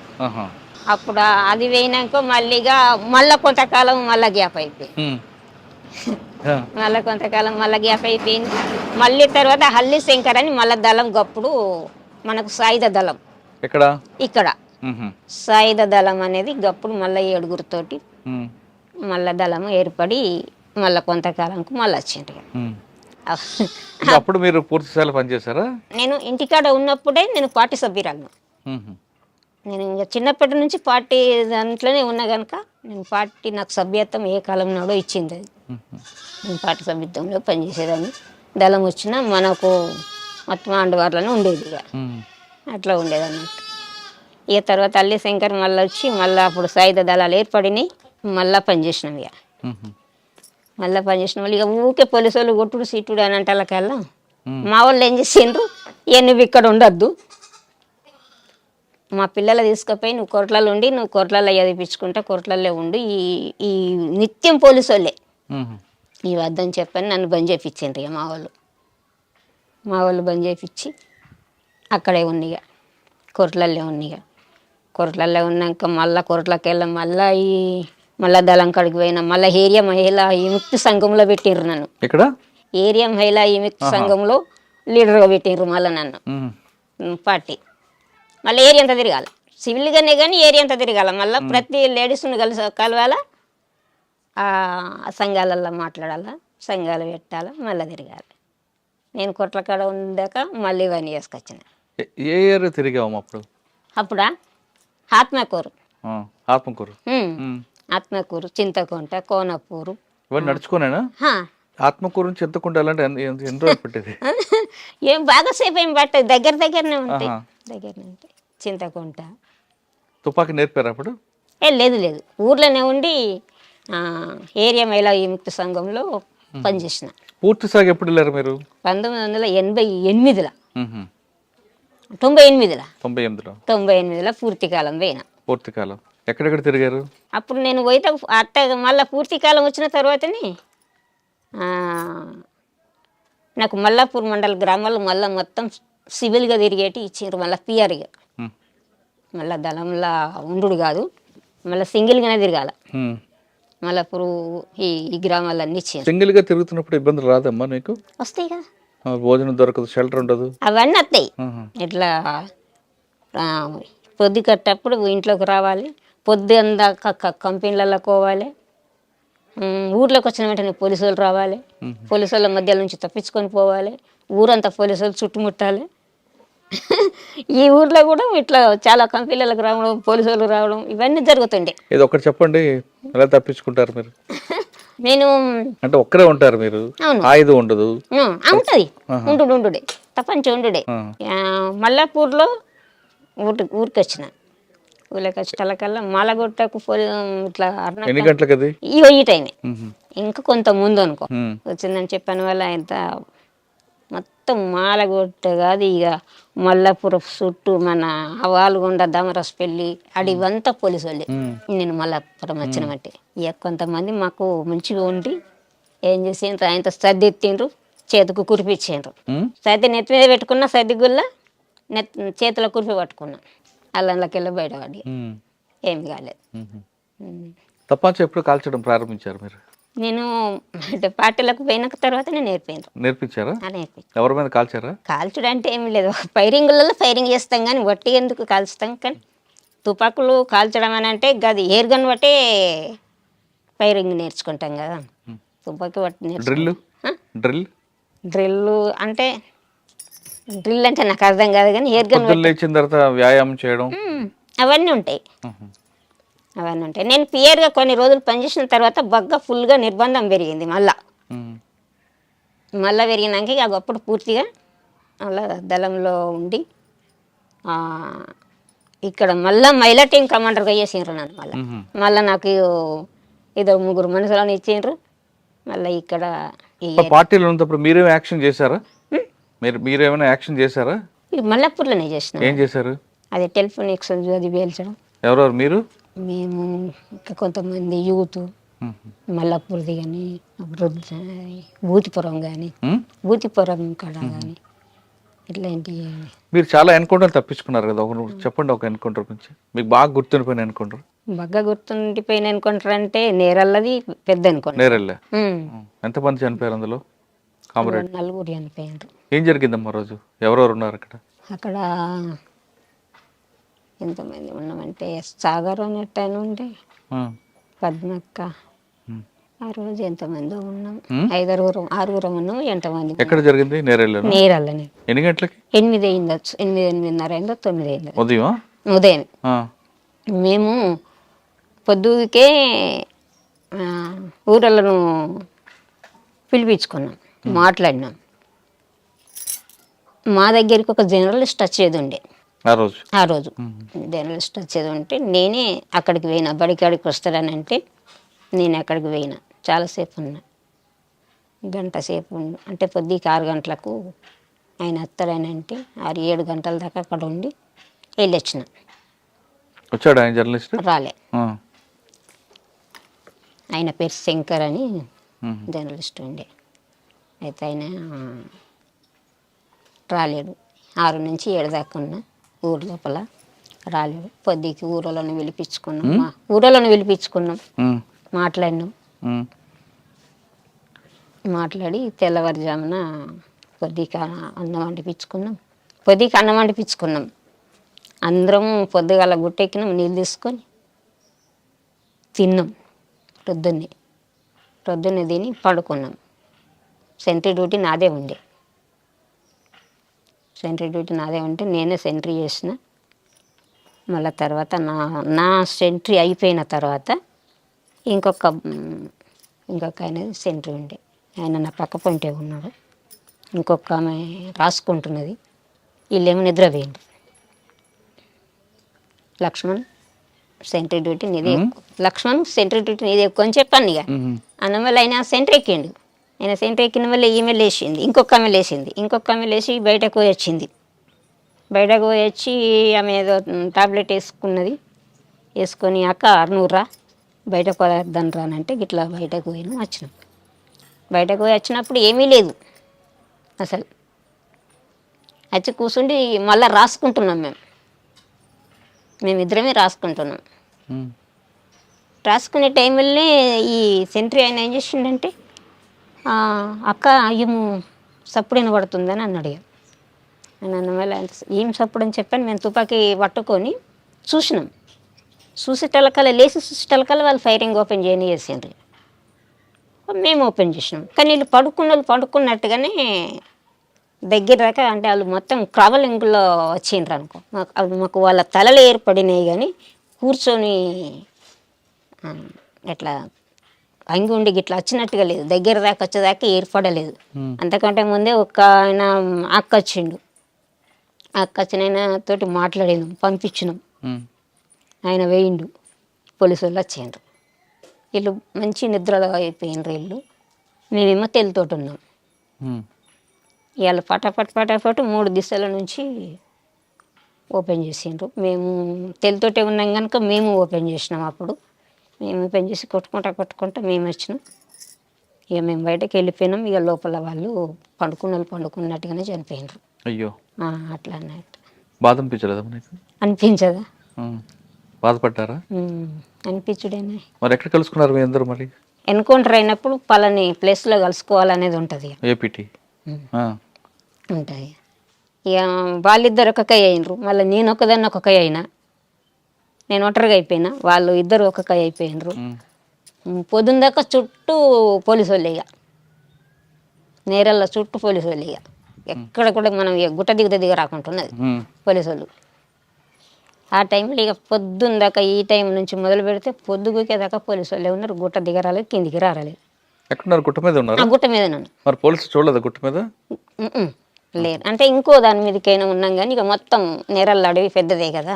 అప్పుడు అది పోయినాక మళ్ళా కొంతకాలం మళ్ళా గ్యాప్ అయిపోయింది. మళ్ళీ కొంతకాలం మళ్ళీ గ్యాప్ అయిపోయింది. మళ్ళీ తర్వాత హల్లి శంకర్ అని మళ్ళీ దళం గప్పుడు మనకు సాయుధ దళం ఇక్కడ సాయుధ దళం అనేది గప్పుడు మళ్ళీ 7గురితోటి మళ్ళా దళం ఏర్పడి మళ్ళీ కొంతకాలంకు మళ్ళీ వచ్చిండ్రు. అప్పుడు మీరు పూర్తి స్థాయిలో పనిచేశారా? నేను ఇంటికాడ ఉన్నప్పుడే నేను పార్టీ సభ్యురాలను. నేను ఇంకా చిన్నప్పటి నుంచి పార్టీ దాంట్లోనే ఉన్నా కనుక నేను పార్టీ నాకు సభ్యత్వం ఏ కాలం నాడో ఇచ్చింది. అది నేను పార్టీ సభ్యత్వంలో పనిచేసేదాన్ని. దళం వచ్చినా మనకు మొత్తం అండవార్లోనే ఉండేది, ఇక అట్లా ఉండేది అన్నట్టు. ఇక తర్వాత అల్లి శంకర్ మళ్ళీ వచ్చి మళ్ళీ అప్పుడు సాయుధ దళాలు ఏర్పడినాయి, మళ్ళీ పనిచేసినాం. ఇక మళ్ళీ పనిచేసిన వాళ్ళు ఇక ఊరికే పోలీసు వాళ్ళు కొట్టుడు సీటుడు అని అంటే వాళ్ళకల్లా మా వాళ్ళు ఏం చేసిండ్రు, ఇక నువ్వు ఇక్కడ ఉండొద్దు, మా పిల్లలు తీసుకుపోయి నువ్వు కోట్లలో ఉండి నువ్వు కోట్లలో చదివించుకుంటా కోట్లలో ఉండి ఈ నిత్యం పోలీసు వాళ్ళే ఈ వద్దని చెప్పని నన్ను బంద్ చేయించిండ్రు. ఇక మా వాళ్ళు బంద్ చేయించి అక్కడే ఉన్నిగా కోట్లల్లో ఉన్నిగా. కోట్లల్లో ఉన్నాక మళ్ళీ కోట్లకి వెళ్ళాం, మళ్ళీ దళం కాడికి పోయినా, మళ్ళీ ఏరియా మహిళా విముక్తి సంఘంలో పెట్టిండ్రు నన్ను. ఇక్కడ ఏరియా మహిళా విముక్తి సంఘంలో లీడర్గా పెట్టిండ్రు మళ్ళీ నన్ను. పార్టీ మళ్ళీ ఏరియా అంతా తిరగాలి, సివిల్గానే కానీ ఏరియా అంతా తిరగాల. మళ్ళీ ప్రతి లేడీస్ని కలవాలా, ఆ సంఘాలల్లో మాట్లాడాలా, సంఘాలు పెట్టాలా, మళ్ళీ తిరగాలి. నేను కొట్ల కాడ ఉందాక మళ్ళీ ఇవన్నీ చేసుకొచ్చిన. ఏ ఏరియా తిరిగాము అప్పుడా ఆత్మకూరు, ఆత్మకూరు, చింతకుంట, కోనపూరు నడుచుకునేనా? ఆత్మకూరు నుంచి చింతకుంట ఎన్ని రోజులు పట్టేది? ఏం బాగాసేపు ఏం పట్టేది, దగ్గరనే ఉంటాయి. దగ్గరనే ఉంటాయి. చింతకుంట. తుపాకీ నేర్పారు అప్పుడు? లేదు, ఊర్లోనే ఉండి ఏరియా మహిళా విముక్తి సంఘంలో పనిచేసిన. పూర్తి సాగు ఎప్పుడు వెళ్ళారు మీరు? 1988లో, 98లో పూర్తి కాలం పోయినా. పూర్తి కాలం ఎక్కడెక్కడ తిరిగారు? అప్పుడు నేను పోయితే అత్త మళ్ళీ పూర్తి కాలం వచ్చిన తర్వాతనే నాకు మల్లాపూర్ మండల గ్రామాలు మళ్ళీ మొత్తం సివిల్గా తిరిగేటి ఇచ్చిండ్రు. మళ్ళీ పిఆర్గా మళ్ళీ దళంలా ఉండు కాదు, మళ్ళీ సింగిల్గానే తిరగాల. మల్లాపూర్ ఈ గ్రామాలన్నీ ఇచ్చిండ్రు. సింగిల్గా తిరుగుతున్నప్పుడు ఇబ్బందులు రాదమ్మా నీకు? వస్తాయి కదా, భోజనం దొరకదు, షెల్టర్ ఉండదు, అవన్నీ వస్తాయి. ఇట్లా పొద్దు కట్టప్పుడు ఇంట్లోకి రావాలి, పొద్దు అందాక కంపెనీలలో పోవాలి, ఊర్లోకి వచ్చిన వెంటనే పోలీసు వాళ్ళు రావాలి, పోలీసు వాళ్ళ మధ్య నుంచి తప్పించుకొని పోవాలి, ఊరంతా పోలీసు వాళ్ళు చుట్టుముట్టాలి. ఈ ఊర్లో కూడా ఇట్లా చాలా కంపెనీలకు రావడం, పోలీసు వాళ్ళు రావడం, ఇవన్నీ జరుగుతుండే. ఇది ఒకటి చెప్పండి, ఎలా తప్పించుకుంటారు మీరు? నేను అంటే ఒక్కరే ఉంటారు మీరు? ఆయుధం ఉండదు? ఉంటది, ఉండుడే తప్పంచి ఉండుడే. మల్లాపూర్లో ఊరికి వచ్చిన, ఊళ్ళకి వచ్చేటకల్లా మాలగొట్టకు ఇట్లా ఎన్ని గంటలకు అది? ఈ టైమే ఇంకా కొంత ముందు అనుకో వచ్చిందని చెప్పాను. వల్ల ఇంత మొత్తం మాలగొట్ట కాదు, ఇక మల్లాపురం చుట్టూ మన వాల్గొండ, దమరస్పల్లి అడివంతా పోలీసు వాళ్ళే. నేను మల్లాపురం వచ్చిన బట్టి ఇక కొంతమంది మాకు మంచిగా ఉండి ఏం చేసిండ్రు, ఆయనతో సర్ది ఎత్తిండ్రు, చేతికి కురిపించిండ్రు. సర్ది నెత్తి మీద పెట్టుకున్న సర్ది గుల్ల చేతిలో కురిపి పట్టుకున్నా, అల్లంలోకి వెళ్ళి బయటపడి ఏమి కాలేదు. తప్పంచి ఎప్పుడు కాల్చడం ప్రారంభించారు మీరు? నేను పార్టీలకు పోయిన తర్వాత నేను నేర్పించారా? ఎవరి మీద కాల్చారా? కాల్చడం అంటే ఏమి లేదు, ఫైరింగ్లలో ఫైరింగ్ చేస్తాం కానీ వట్టి ఎందుకు కాల్చుతాం. కానీ తుపాకులు కాల్చడం అని అంటే గది ఎయిర్ గన్ బట్టే ఫైరింగ్ నేర్చుకుంటాం కదా. తుపాకీ బట్టి డ్రిల్ అంటే నాకు అర్థం కాదు కానీ ఎయిర్ గన్ లేచిన తర్వాత వ్యాయామం చేయడం అవన్నీ ఉంటాయి. నేను పియర్గా కొన్ని రోజులు పనిచేసిన తర్వాత బగ్గా ఫుల్గా నిర్బంధం పెరిగింది. మళ్ళా పెరిగినాక ఇక అప్పుడు పూర్తిగా అలా దళంలో ఉండి ఇక్కడ మళ్ళీ మహిళా టీం కమాండర్గా చేసిండ్రు నన్ను. మళ్ళీ నాకు ఏదో 3 మనుషులను ఇచ్చిండ్రు. మళ్ళీ ఇక్కడ పార్టీలో ఉన్నప్పుడు మీరేం యాక్షన్ చేశారా? మీరు ఏమైనా యాక్షన్ చేశారా? ఇక మల్లపూర్లోనే చేసినాం. ఏం చేశారు? అది టెలిఫోన్ ఎక్స్చేంజ్ అది పేల్చడం. ఎవరెవరు మీరు? మేము ఇంకా కొంతమంది యూత్ మల్లపూర్ది కానీ భూతిపురం కానీ భూతిపురం కాడ కానీ ఇట్లాంటి. మీరు చాలా ఎన్కౌంటర్ తప్పించుకున్నారు కదా, చెప్పండి ఒక ఎన్కౌంటర్ గురించి, మీకు బాగా గుర్తుండిపోయిన ఎన్కౌంటర్. బాగా గుర్తుండిపోయిన ఎన్కౌంటర్ అంటే నేరల్లది పెద్ద ఎన్కౌంటర్. నేరెళ్ళే. ఎంతమంది చనిపోయారు అందులో? కామరేడ్ 4 చనిపోయారు. ఏం జరిగిందమ్మా రోజు? ఎవరెవరు ఉన్నారు అక్కడ? అక్కడ ఎంతమంది ఉన్నామంటే సాగర్ అనేట ఆయన ఉండే, పద్మక్క, ఆ రోజు ఎంతమంది ఉన్నాం, 6 ఉన్నాం. ఎంతమంది? ఎక్కడ జరిగింది? నేరల్లనే. ఎన్ని గంటలకి? 8 అయిందచ్చు, 8:30 అయిందో 9 అయిందో ఉదయం. మేము పొద్దుకే ఊరలను పిలిపించుకున్నాం, మాట్లాడినాం. మా దగ్గరికి ఒక జర్నలిస్ట్ వచ్చేది ఉండే ఆ రోజు జర్నలిస్ట్ వచ్చేది ఉంటే నేనే అక్కడికి పోయినా. బడికాడికి వస్తాడని అంటే నేను అక్కడికి పోయినా. చాలాసేపు ఉన్నా, గంట సేపు ఉండు. అంటే పొద్దుకి 6 గంటలకు ఆయన వస్తాడని అంటే 6-7 గంటల దాకా అక్కడ ఉండి వెళ్ళొచ్చిన. వచ్చాడు ఆయన జర్నలిస్ట్? రాలే. ఆయన పేరు శంకర్ అని జర్నలిస్ట్ ఉండే. అయితే ఆయన రాలేడు. 6 నుంచి 7 దాకా ఉన్నా ఊరు లోపల, రాలేడు. పొద్దుకి ఊరలోనే పిలిపించుకున్నాం, మాట్లాడినాం. మాట్లాడి తెల్లవారుజామున పొద్దుకి అన్నం వండిపించుకున్నాం. అందరం పొద్దుగాల గుట్టెక్కినాం, నీళ్ళు తీసుకొని తిన్నాం. ప్రొద్దున్నే తిని పడుకున్నాం. సెంట్రీ డ్యూటీ నాదే ఉండే. నేనే సెంట్రీ చేసిన. మళ్ళీ తర్వాత నా సెంట్రీ అయిపోయిన తర్వాత ఇంకొక ఆయన సెంట్రీ ఉండే. ఆయన నా పక్క పొంటే ఉన్నాడు. ఇంకొక ఆమె రాసుకుంటున్నది. వీళ్ళేమో నిద్రపోయింది. లక్ష్మణ్ సెంట్రీ డ్యూటీ నీదే ఎక్కువ అని చెప్పాను. ఇక అన్న వల్ల ఆయన సెంట్రీ ఎక్కిండు. ఆయన సెంట్రీ ఎక్కిన వల్ల ఈమె లేచింది, ఇంకొక ఆమె లేచి బయటకు పోయి వచ్చింది. ఆమె ఏదో టాబ్లెట్ వేసుకొని అక్క 600 రా, బయటకు పోద్దాను రానంటే గిట్లా బయటకు వచ్చినాం. బయటకు పోయి వచ్చినప్పుడు ఏమీ లేదు అసలు. వచ్చి కూర్చుండి మళ్ళీ రాసుకుంటున్నాం. మేమిద్దరమే రాసుకుంటున్నాం. రాసుకునే టైంలోనే ఈ సెంట్రీ ఆయన ఏం చేసిండంటే, అక్క ఏమో సప్పుడు వినబడుతుందని అన్నాడు. నన్ను మళ్ళీ ఏం సప్పుడు అని చెప్పాను. మేము తుపాకీ పట్టుకొని చూసినాం. లేచి చూసేటలకల్లా వాళ్ళు ఫైరింగ్ ఓపెన్ చేసిండ్రు. మేము ఓపెన్ చేసినాం. కానీ వీళ్ళు పడుకున్నట్టుగానే దగ్గర దాకా, అంటే వాళ్ళు మొత్తం ట్రావెలింగ్లో వచ్చిండ్రు అనుకో. మాకు వాళ్ళ తలలు ఏర్పడినాయి కానీ కూర్చొని ఎట్లా అంగి ఉండి గిట్లా వచ్చినట్టుగా లేదు. దగ్గర దాకా వచ్చేదాకా ఏర్పడలేదు. అంతకంటే ముందే ఒక ఆయన అక్క వచ్చిండు. వచ్చిన ఆయన తోటి మాట్లాడినాం, పంపించినాం. ఆయన వేయిండు. పోలీసు వాళ్ళు వచ్చిండ్రు. వీళ్ళు మంచి నిద్రలో అయిపోయినరు. మేమేమో తెలుతోటి ఉన్నాం. ఇవాళ పటాపట్ 3 దిశల నుంచి ఓపెన్ చేసిండ్రు. మేము తెలుతోటే ఉన్నాం కనుక మేము ఓపెన్ చేసినాం. అప్పుడు మేము ఓపెన్ చేసి కొట్టుకుంటా మేము వచ్చినాం. ఇక మేము బయటకు వెళ్ళిపోయినాం. ఇక లోపల వాళ్ళు పండుకున్నట్టుగానే చనిపోయినారు. అయ్యో, అట్లా అన్నట్టు. బాధ అనిపించదా? బాధపడ్డారా? అనిపించుడేనా. మరి ఎక్కడ కలుసుకున్నారు మీ అందరూ? మరి ఎన్కౌంటర్ అయినప్పుడు పలాని ప్లేస్లో కలుసుకోవాలనేది ఉంటుంది. ఏపీటీ ఉంటుంది. ఇక వాళ్ళిద్దరు ఒక కై అయినరు. మళ్ళీ నేను ఒకదాన్ని ఒక కై అయినా. నేను ఒంటరిగా అయిపోయినా, వాళ్ళు ఇద్దరు ఒక కై అయిపోయినరు. పొద్దున్న దాకా చుట్టూ పోలీసు వాళ్ళు. ఇక నేరల్లో చుట్టూ పోలీసు వాళ్ళు. ఇక ఎక్కడ కూడా మనం గుట్ట దిగ రాకుంటున్నది పోలీసు వాళ్ళు. ఆ టైంలో ఇక పొద్దున్న దాకా ఈ టైం నుంచి మొదలు పెడితే పొద్దుగుకేదాకా పోలీసు వాళ్ళే ఉన్నారు. గుట్ట దిగరాలేదు, కిందికి రాలేదు. ఎక్కడున్నారు? గుట్ట మీద ఉన్నారు. గుట్ట మీద ఉన్నాను. మరి పోలీసు చూడలేదు గుట్ట మీద? లేదు. అంటే ఇంకో దాని మీదకైనా ఉన్నాం కానీ ఇక మొత్తం నేరల్ల అడవి పెద్దదే కదా.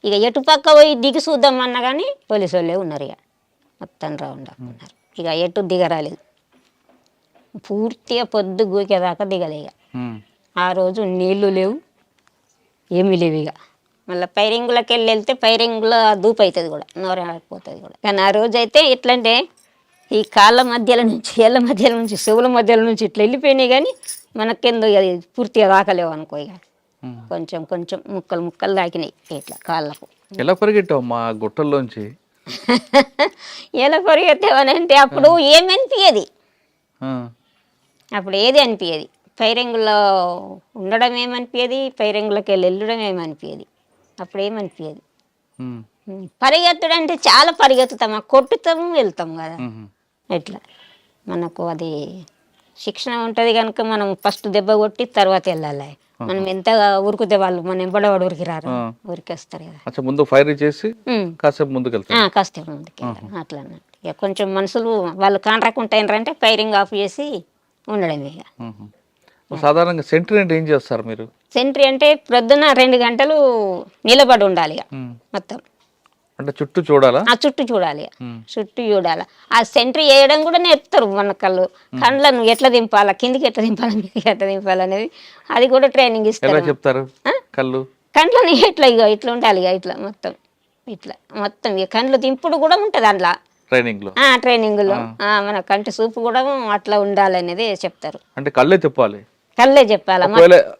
ఇక ఎటు పక్క పోయి దిగి చూద్దామన్నా కానీ పోలీసు వాళ్ళే ఉన్నారు. ఇక మొత్తం రౌండ్ ఉన్నారు. ఇక ఎటు దిగరాలేదు. పూర్తిగా పొద్దు గూకేదాకా దిగలే. ఇక ఆ రోజు నీళ్లు లేవు, ఏమీ లేవు. ఇక మళ్ళీ పైరింగులకి వెళ్తే పైరింగుల దూపు అవుతుంది కూడా, నోరైపోతుంది కూడా. కానీ ఆ రోజు అయితే ఎట్లంటే ఈ కాళ్ళ మధ్యలో నుంచి, ఏళ్ళ మధ్యలో నుంచి, చెవుల మధ్యలో నుంచి ఇట్లా వెళ్ళిపోయినాయి. కానీ మనకెందు అది పూర్తిగా దాకలేవు అనుకో. ఇక కొంచెం కొంచెం ముక్కలు ముక్కలు దాకినాయి ఇట్లా కాళ్ళకు. ఎలా పరిగెట్టావు మా గుట్టల్లోంచి? ఎలా పరిగెత్తామని అంటే అప్పుడు ఏమనిపించేది, అప్పుడు ఏది అనిపించేది. పైరింగులో ఉండడం ఏమనిపించేది, పైరింగులకి వెళ్ళడం ఏమనిపించేది. అప్పుడు ఏమనిపించేది. పరిగెత్తడం అంటే చాలా పరిగెత్తుతాం, కొట్టుతాము వెళ్తాం కదా. ఎట్లా మనకు అది శిక్షణ ఉంటుంది కనుక మనం ఫస్ట్ దెబ్బ కొట్టి తర్వాత వెళ్ళాలి. మనం ఎంత ఉరుకుతే వాళ్ళు మన ఎంబడవాడు ఉరికి రారు, ఉరికేస్తారు కదా. ముందు ఫైర్ చేసి కాసేపు ముందుకు వెళ్తారు, కాసేపు ముందుకు అట్లా అన్నట్టు. ఇక కొంచెం మనుషులు వాళ్ళు కాంట్రాక్ట్ ఫైరింగ్ ఆఫ్ చేసి ఉండడం. ఇక సాధారణంగా సెంట్రీ అంటే ఏం చేస్తారు మీరు? సెంట్రీ అంటే ప్రొద్దున 2 గంటలు నిలబడి ఉండాలి ఇక మొత్తం. అంటే చుట్టూ చూడాలా? ఆ చుట్టూ చూడాలి, చుట్టూ చూడాలి. ఆ సెంట్రీ వేయడం కూడా నేర్పుతారు మన కళ్ళను ఎట్లా దింపాలా, కిందికి ఎట్లా దింపాలా, మీదకి ఎట్లా దింపాలి అనేది అది కూడా ట్రైనింగ్ ఇస్తారు. చెప్తారు కండ్లని ఇట్లా ఇక ఇట్లా ఉండాలి, ఇక ఇట్లా మొత్తం ఇట్లా మొత్తం ఇక కండ్లు దింపుడు కూడా ఉంటుంది అందులో ట్రైనింగ్ లో. మన కంటి చూపు కూడా అట్లా ఉండాలనేది చెప్తారు. అంటే కళ్ళే తిప్పాలి, కళ్ళే చెప్పాలి.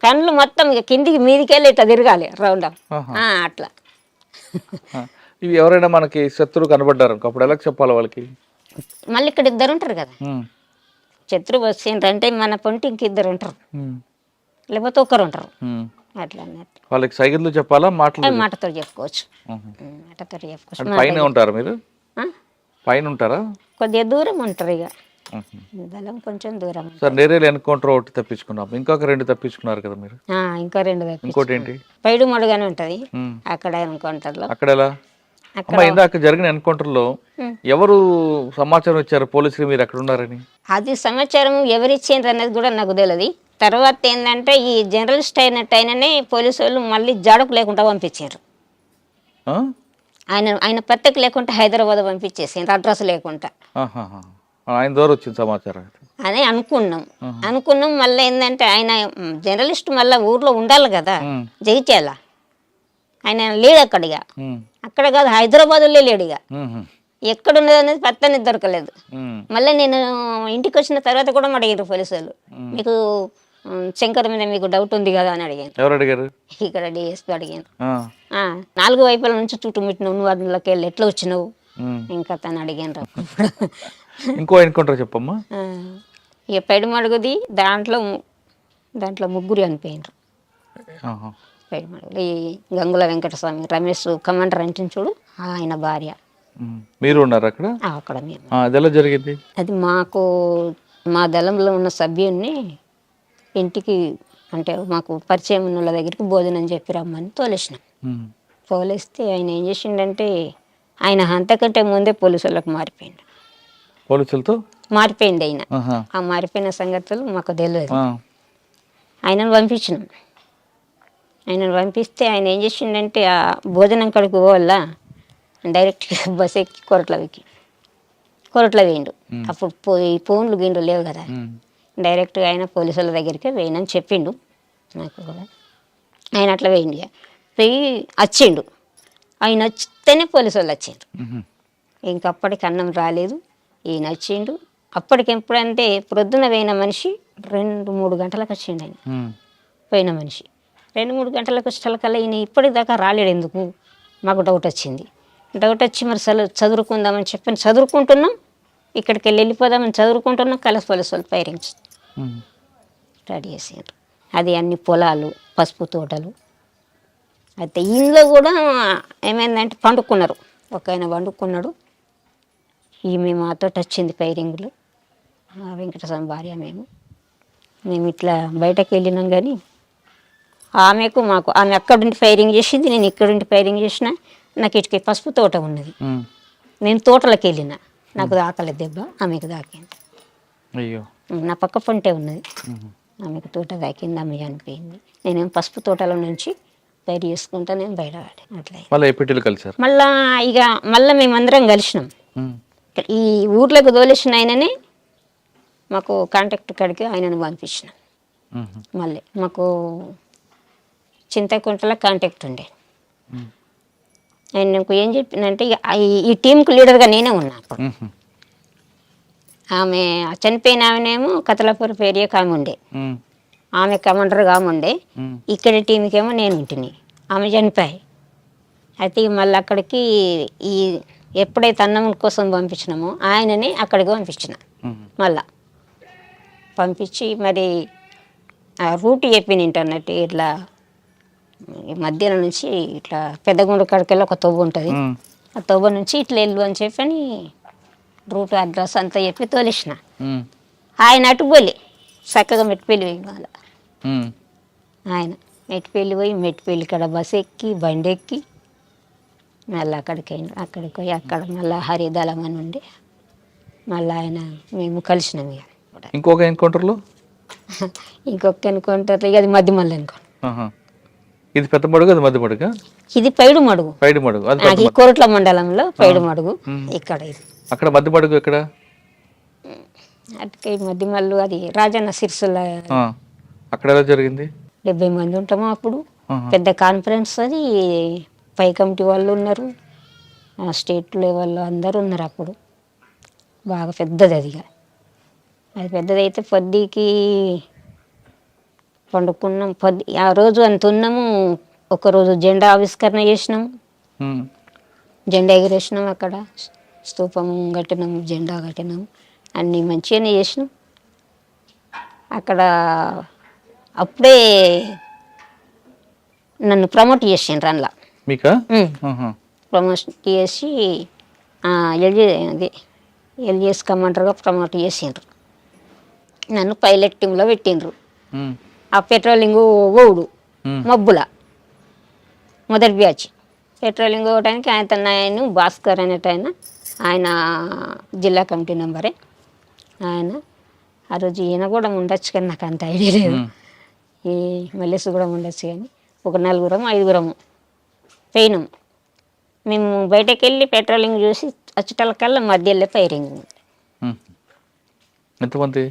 కళ్ళు మొత్తం ఇక కిందికి మీదికి వెళ్ళి ఇట్లా తిరగాలి రౌండ్ అట్లా. ఇవి ఎవరైనా మనకి శత్రువు కనబడ్డారు అప్పుడు ఎలా చెప్పాలి వాళ్ళకి? మళ్ళీ ఇక్కడ 2 ఉంటారు కదా, శత్రువు వచ్చిండ్రంటే మన పొంటి ఇంక 2 ఉంటారు, లేకపోతే 1 ఉంటారు. అట్లా అన్నట్టు వాళ్ళకి సైకిల్ చెప్పాలా, మాటతో చెప్పుకోవచ్చు. మాటతో చెప్పుకోవచ్చు. పైన ఉంటారు మీరు? పైన ఉంటారా? కొద్దిగా దూరం ఉంటారు, ఇక దళం కొంచెం దూరం. సార్ నేరేలు ఎన్కౌంటర్ ఒకటి తప్పించుకున్నాం, ఇంకొక 2 తప్పించుకున్నారు కదా మీరు? ఇంకా 2 ఇంకోటి ఏంటి? పైడు మడుగానే ఉంటది అక్కడ ఎన్కౌంటర్ లో. అక్కడ ఎలా? ఇందాక జరిగిన ఎన్కౌంటర్ లో ఎవరు సమాచారం ఇచ్చారు పోలీసులు మీరు అక్కడ ఉన్నారని? అది సమాచారం ఎవరు ఇచ్చిండ్రు అనేది కూడా నాకు తెలియదు. తర్వాత ఏంటంటే ఈ జర్నలిస్ట్ అయినట్టయిననే పోలీసు వాళ్ళు మళ్ళీ జాడకు లేకుండా పంపించారు. ఆయన పత్రిక లేకుండా హైదరాబాద్ పంపించేసిండ్రు, అడ్రస్ లేకుండా. ఆయన ద్వారా వచ్చింది సమాచారం అని అనుకున్నాం. మళ్ళీ ఏంటంటే ఆయన జర్నలిస్ట్ మళ్ళీ ఊర్లో ఉండాలి కదా, జగిత్యాల. ఆయన లేడు అక్కడ కాదు, హైదరాబాద్లో లేడు. ఇక ఎక్కడున్నది అనేది పత్తనే దొరకలేదు. మళ్ళీ నేను ఇంటికి వచ్చిన తర్వాత కూడా అడిగారు పోలీసు వాళ్ళు, మీకు శంకర్ మీద మీకు డౌట్ ఉంది కదా అని అడిగాను. ఎవరు అడిగారు? ఇక్కడ డిఎస్పీ అడిగాను. 4 వైపుల నుంచి చుట్టుముట్టినావు, నువ్వు అందులోకి వెళ్ళి ఎట్లా వచ్చినావు ఇంకా తను అడిగాను. ఇంకో ఎన్కౌంటర్ చెప్పమ్మా. ఇక పెడుమడుగుది దాంట్లో 3 చనిపోయినారు. పెడుమడుగులు ఈ గంగుల వెంకటస్వామి, రమేష్ కమాండర్ అంటే చూడు, ఆయన భార్య. మీరు ఉన్నారు అక్కడ? అక్కడ మేము. అది ఎలా జరిగింది? అది మా దళంలో ఉన్న సభ్యుడిని ఇంటికి అంటే మాకు పరిచయం ఉన్న వాళ్ళ దగ్గరికి భోజనం చెప్పి రమ్మని తోలేసినాం. తోలేస్తే ఆయన ఏం చేసిండంటే ఆయన అంతకంటే ముందే పోలీసు వాళ్ళకి మారిపోయిండు. పోలీసులతో మారిపోయింది ఆయన. ఆ మారిపోయిన సంగతులు మాకు తెలియదు. ఆయనను పంపించినాం. ఆయనను పంపిస్తే ఆయన ఏం చేసిండంటే ఆ భోజనం కడుకు పోవాల డైరెక్ట్గా బస్ ఎక్కి కొరట్లో వేయండు. అప్పుడు ఫోన్లు గిండ్లు లేవు కదా, డైరెక్ట్గా ఆయన పోలీసుల దగ్గరికి వేయనని చెప్పిండు నాకు కూడా. ఆయన అట్లా వేయండి పోయి వచ్చిండు. ఆయన వచ్చితేనే పోలీసు వాళ్ళు వచ్చిండ్రు. ఇంకప్పటికి అన్నం రాలేదు, ఈయన వచ్చిండు. అప్పటికెప్పుడంటే ప్రొద్దున పోయిన మనిషి 2-3 గంటలకు వచ్చిండు. ఆయన పోయిన మనిషి 2-3 గంటలకు వచ్చేకల్లా ఈయన ఇప్పటిదాకా రాలేడు. ఎందుకు మాకు డౌట్ వచ్చింది. డౌట్ వచ్చి మరి చదువుకుందామని చెప్పి చదువుకుంటున్నాం, ఇక్కడికి వెళ్ళిపోదామని చదువుకుంటున్నాం. కలసి పోలీసు వాళ్ళు ఫైరింగ్ రెడీ చేసారు. అది అన్ని పొలాలు, పసుపు తోటలు. అయితే ఇంట్లో కూడా ఏమైందంటే పండుకున్నారు. ఒక ఆయన పండుకున్నాడు. ఈమె మాతో వచ్చింది ఫైరింగ్లో, వెంకటస్వామి భార్య. మేము ఇట్లా బయటకు వెళ్ళినాం. కానీ ఆమెకు మాకు ఆమె అక్కడుండి ఫైరింగ్ చేసింది, నేను ఇక్కడుండి ఫైరింగ్ చేసిన. నాకు ఇటుకి పసుపు తోట ఉన్నది, నేను తోటలోకి వెళ్ళిన, నాకు దాకలేదు దెబ్బ, ఆమెకు దాకింది. అయ్యో, నా పక్క పొంటే ఉన్నది, ఆమెకు తోట దాకింది, ఆమె చనిపోయింది. నేనేం పసుపు తోటలో నుంచి ఫైర్ చేసుకుంటా నేను బయటపడి అట్లా. మళ్ళీ మేమందరం కలిసినాం. ఈ ఊర్లోకి తోలేసిన ఆయననే మాకు కాంటాక్ట్ కాడికి ఆయనను పంపించినాం. మళ్ళీ మాకు చింతకుంటలో కాంటాక్ట్ ఉండే. ఆయన నాకు ఏం చెప్పిందంటే ఇక ఈ టీంకు లీడర్గా నేనే ఉన్నా అప్పుడు. ఆమె చనిపోయిన ఆమెనేమో కతలాపూర్ ఏరియాకి ఆమె ఉండే, ఆమె కమాండర్గా ఆమె ఉండే, ఇక్కడ టీంకేమో నేను ఉంటిని. ఆమె చనిపోయి అయితే మళ్ళీ అక్కడికి ఈ ఎప్పుడైతే అన్నం కోసం పంపించినామో ఆయనని అక్కడికి పంపించిన. మళ్ళా పంపించి మరి ఆ రూట్ చెప్పిన ఇంటర్నెట్ ఇట్లా మధ్యాహ్నం నుంచి ఇట్లా పెద్దగుండ కాడికెళ్ళి ఒక తొవ్వ ఉంటుంది, ఆ తొవ్వ నుంచి ఇట్లా వెళ్ళు అని చెప్పి అని రూట్ అడ్రస్ అంతా చెప్పి తోలేసిన. ఆయన అటు పోలే, చక్కగా మెట్టిపల్లి పోయి వాళ్ళ ఆయన మెట్టిపల్లి పోయి మెట్టిపల్లి కాడ బస్ ఎక్కి బండి ఎక్కి మళ్ళీ అక్కడికి పోయి అక్కడ మళ్ళీ హరిదళం అని ఉండి మళ్ళీ ఆయన మేము కలిసినాం. ఇక ఇంకొక ఎన్కౌంటర్లో ఇంకొక ఎన్కౌంటర్ ఇక అది మధ్య మళ్ళీ ఎన్కౌంటర్. ఇది పెద్ద మడుగు, అది మధ్య మడుగు, ఇది పైడు మడుగు. పైడి మడుగు అది కోరట్ల మండలంలో పైడు మడుగు. ఇక్కడ ఇది అక్కడ మధ్య మడుగు ఎక్కడ? అటుకై మధ్య మల్లు అది రాజన్న సిరిసిల్ల. అక్కడ ఎలా జరిగింది? 70 మంది ఉంటాము అప్పుడు. పెద్ద కాన్ఫరెన్స్ అది, పై కమిటీ వాళ్ళు ఉన్నారు, స్టేట్ లెవెల్లో అందరూ ఉన్నారు అప్పుడు. బాగా పెద్దది అది. అది పెద్దదైతే పొద్దుకి పండుకున్నాం. ఆ రోజు అంత ఉన్నాము. ఒకరోజు జెండా ఆవిష్కరణ చేసినాం, జెండా ఎగిరేసినాం, అక్కడ స్తూపం కట్టినాం, జెండా కట్టినాం, అన్నీ మంచిగానే చేసినాం. అక్కడ అప్పుడే నన్ను ప్రమోట్ చేసిండ్రు అందులో. మీకా? ప్రమోట్ చేసి ఎల్జిఎస్ కమాండర్గా ప్రమోట్ చేసిండ్రు. నన్ను పైలట్ టీంలో పెట్టిండ్రు. ఆ పెట్రోలింగ్ ఓవుడు మబ్బుల మొదటి బ్యాచ్ పెట్రోలింగ్ ఓవడానికి ఆయన భాస్కర్ అనేట ఆయన జిల్లా కమిటీ మెంబరే. ఆయన ఆ రోజు ఈయన కూడా ఉండొచ్చు కానీ నాకు అంత ఐడియా లేదు, ఈ మల్లేసు కూడా ఉండొచ్చు కానీ ఒక 4-5 పోయినాం. మేము బయటకు వెళ్ళి పెట్రోలింగ్ చూసి వచ్చేటకల్లా మధ్యలో ఫైరింగ్. ఎంతమంది?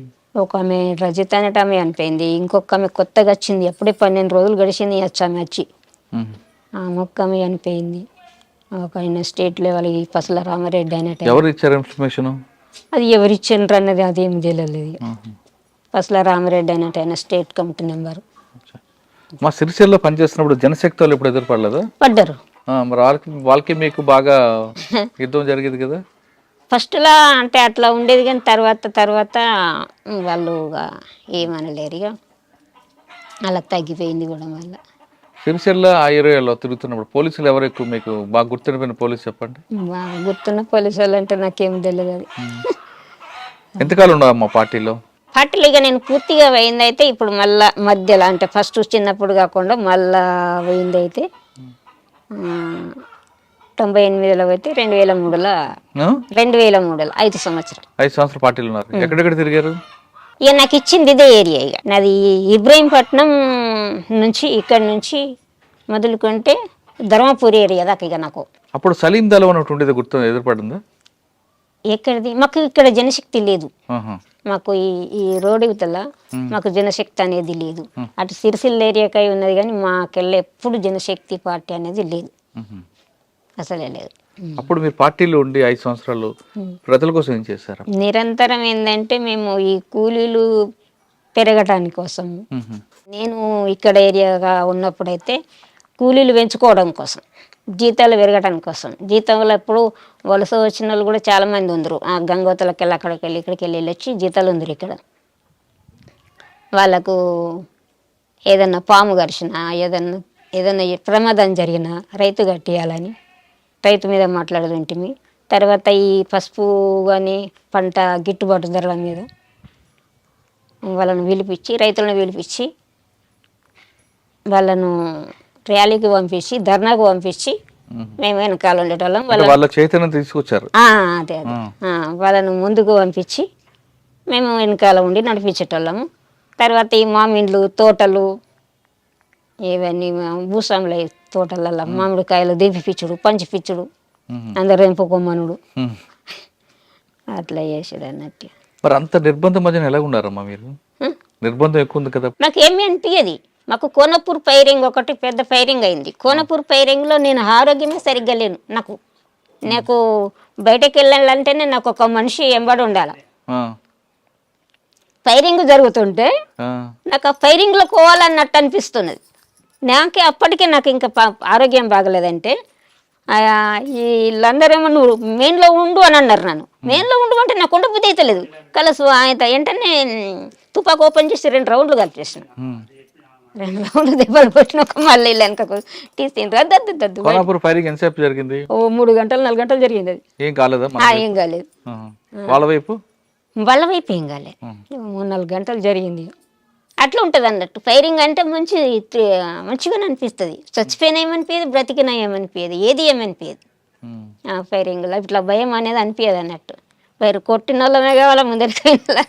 ఒక ఆమె రజిత అనేట ఆమె అనిపోయింది, ఇంకొక ఆమె కొత్తగా వచ్చింది, అప్పుడే 12 రోజులు గడిచింది ఆమె వచ్చి. ఆమె ఒక్క ఆమె అనిపోయింది. ఒక ఆయన స్టేట్ లెవెల్ పసల రామారెడ్డి అనేట. ఎవరు ఇచ్చారు ఇన్ఫర్మేషన్? అది ఎవరు ఇచ్చిండ్రు అన్నది అదేం తెలియలేదు. పసల రామారెడ్డి అనేట ఆయన స్టేట్ కమిటీ మెంబరు. మా సిరిసిల్లో పనిచేస్తున్నప్పుడు జనశక్తి వాళ్ళు ఎప్పుడు ఎదురుపడలేదా? పడ్డారు. మరి వాళ్ళకి మీకు బాగా యుద్ధం జరిగేది కదా? ఫస్ట్లా అంటే అట్లా ఉండేది కానీ తర్వాత వాళ్ళు ఏమనలేరు, ఇక అలా తగ్గిపోయింది కూడా. మళ్ళీ సిరిసిల్ల ఆ ఏరియాలో తిరుగుతున్నప్పుడు పోలీసులు ఎవరు ఎక్కువ మీకు బాగా గుర్తుండిపోయిన పోలీసు చెప్పండి? బాగా గుర్తున్న పోలీసు వాళ్ళు అంటే నాకేం తెలియదు. అది ఎంతకాలం ఉండవు మా పార్టీలో? పార్టీలు ఇక నేను పూర్తిగా పోయిందైతే ఇప్పుడు మళ్ళా మధ్యలో అంటే ఫస్ట్ చిన్నప్పుడు కాకుండా మళ్ళా పోయిందైతే 98లో పోతే 2003లో 5 సంవత్సరాలు. 5 సంవత్సరాలు పార్టీలు ఉన్నారు. ఎక్కడెక్కడ తిరిగారు? ఇక నాకు ఇచ్చింది ఇదే ఏరియా. ఇక నాది ఇబ్రహీంపట్నం నుంచి ఇక్కడ నుంచి మొదలుకుంటే ధర్మపూర్ ఏరియా దాకా. ఇక నాకు అప్పుడు సలీం దళం అని ఉండేది, గుర్తు ఎదురుపడిందా? ఎక్కడిది? మాకు ఇక్కడ జనశక్తి లేదు. మాకు ఈ రోడ్డు ఇవతల మాకు జనశక్తి అనేది లేదు. అటు సిరిసిల్ల ఏరియాకై ఉన్నది కానీ మాకెళ్ళి ఎప్పుడు జనశక్తి పార్టీ అనేది లేదు, అసలే లేదు. అప్పుడు మీరు పార్టీలో ఉండి 5 సంవత్సరాలు ప్రజల కోసం ఏం చేశారు? నిరంతరం ఏంటంటే మేము ఈ కూలీలు పెరగటానికి కోసం, నేను ఇక్కడ ఏరియాగా ఉన్నప్పుడైతే కూలీలు పెంచుకోవడం కోసం, జీతాలు పెరగటానికి కోసం. జీతాలు ఎప్పుడు వలస వచ్చిన వాళ్ళు కూడా చాలామంది ఉందరు. ఆ గంగోతలకి వెళ్ళి అక్కడికి వెళ్ళి ఇక్కడికి వెళ్ళి వచ్చి జీతాలు ఉందరు. ఇక్కడ వాళ్ళకు ఏదన్నా పాము గరిచినా ఏదన్నా ప్రమాదం జరిగినా రైతు కట్టియాలని రైతు మీద మాట్లాడుతుంటిమి. తర్వాత ఈ పసుపు కానీ పంట గిట్టుబాటు ధరల మీద వాళ్ళను పిలిపించి, రైతులను పిలిపించి వాళ్ళను ర్యాలీకి పంపించి, ధర్నాకు పంపించి మేము వెనకాల ఉండేటోళ్ళం. వాళ్ళ చైతన్యం తీసుకొచ్చారు. అదే వాళ్ళను ముందుకు పంపించి మేము వెనకాల ఉండి నడిపించేటోళ్ళము. తర్వాత ఈ మామిండ్లు తోటలు ఇవన్నీ భూస్వాముల తోటలలో మామిడికాయలు దింపిపిచ్చుడు, పంచిపిచ్చుడు, అందరు ఎంపుకోమనుడు, అట్లా చేసేది అన్నట్టు. మరి అంత నిర్బంధం మధ్యన ఎలా ఉన్నారమ్మా మీరు? నిర్బంధం ఎక్కువ ఉంది కదా. నాకు ఏమీ అనిపించదు. మాకు కోనపూర్ ఫైరింగ్ ఒకటి పెద్ద ఫైరింగ్ అయింది. కోనపూర్ ఫైరింగ్లో నేను ఆరోగ్యమే సరిగ్గా లేను. నాకు బయటకు వెళ్ళాలంటేనే నాకు ఒక మనిషి ఎంబడి ఉండాలి. ఫైరింగ్ జరుగుతుంటే నాకు ఆ ఫైరింగ్లో పోవాలన్నట్టు అనిపిస్తున్నది. నాకే అప్పటికే నాకు ఇంకా ఆరోగ్యం బాగలేదంటే వీళ్ళందరేమో నువ్వు మెయిన్లో ఉండు అని అన్నారు. నన్ను మెయిన్లో ఉండు అంటే నాకు ఉండబుద్ధి అయితే లేదు. కలసు ఆయన వెంటనే తుపాకు ఓపెన్ చేసి 2 రౌండ్లు కలిపేసిన. 2 రౌండ్లు దెబ్బలు కొట్టిన ఒక మళ్ళీ వెనకకు తీసి కోనాపూర్ ఫైరింగ్ ఎంతసేపు జరిగింది? 3 గంటలు 4 గంటలు జరిగింది. అది ఏం కాలేదా? ఏం కాలేదు. వాళ్ళ వైపు ఏం కాలేదు. 3-4 గంటలు జరిగింది. అట్లా ఉంటుంది అన్నట్టు. ఫైరింగ్ అంటే మంచిగానే అనిపిస్తుంది. చచ్చిపోయినా ఏమనిపించదు, బ్రతికినా ఏమనిపించదు, ఏది ఏమనిపించదు. ఫైరింగ్లో ఇట్లా భయం అనేది అనిపించదు అన్నట్టు. ఫైర్ కొట్టిన వాళ్ళమే కావాలా, ముందరికైనా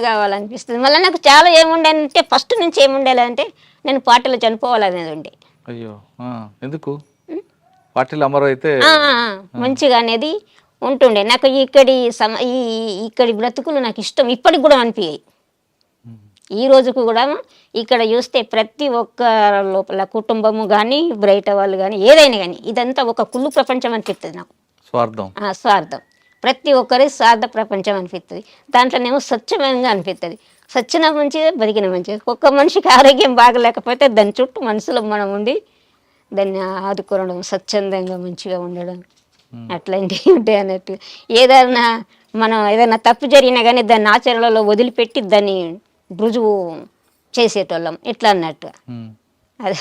కావాలనిపిస్తుంది. మళ్ళీ నాకు చాలా ఏముండే ఫస్ట్ నుంచి ఏముండేదంటే నేను పార్టీలో చనిపోవాలనేది ఉండే. అయ్యో ఎందుకు? పార్టీలో అమరు అయితే మంచిగా అనేది ఉంటుండే. నాకు ఇక్కడి బ్రతుకులు నాకు ఇష్టం ఇప్పటికి కూడా అనిపించాయి. ఈ రోజుకు కూడా ఇక్కడ చూస్తే ప్రతి ఒక్క లోపల కుటుంబము కానీ బయట వాళ్ళు కానీ ఏదైనా కానీ ఇదంతా ఒక కుళ్ళు ప్రపంచం అనిపిస్తుంది నాకు. స్వార్థం ప్రతి ఒక్కరి స్వార్థ ప్రపంచం అనిపిస్తుంది. దాంట్లోనేమో స్వచ్ఛంగా అనిపిస్తుంది. సచ్చిన మంచిగా బతికిన మంచిగా. ఒక్క మనిషికి ఆరోగ్యం బాగలేకపోతే దాని చుట్టూ మనసులో మనం ఉండి దాన్ని ఆదుకోవడం, స్వచ్ఛందంగా మంచిగా ఉండడం అట్లాంటివి ఉంటాయి అన్నట్టు. ఏదైనా తప్పు జరిగినా కానీ దాన్ని ఆచరణలో వదిలిపెట్టి దాన్ని రుజువు చేసేటోళ్ళం ఇట్లా అన్నట్టు.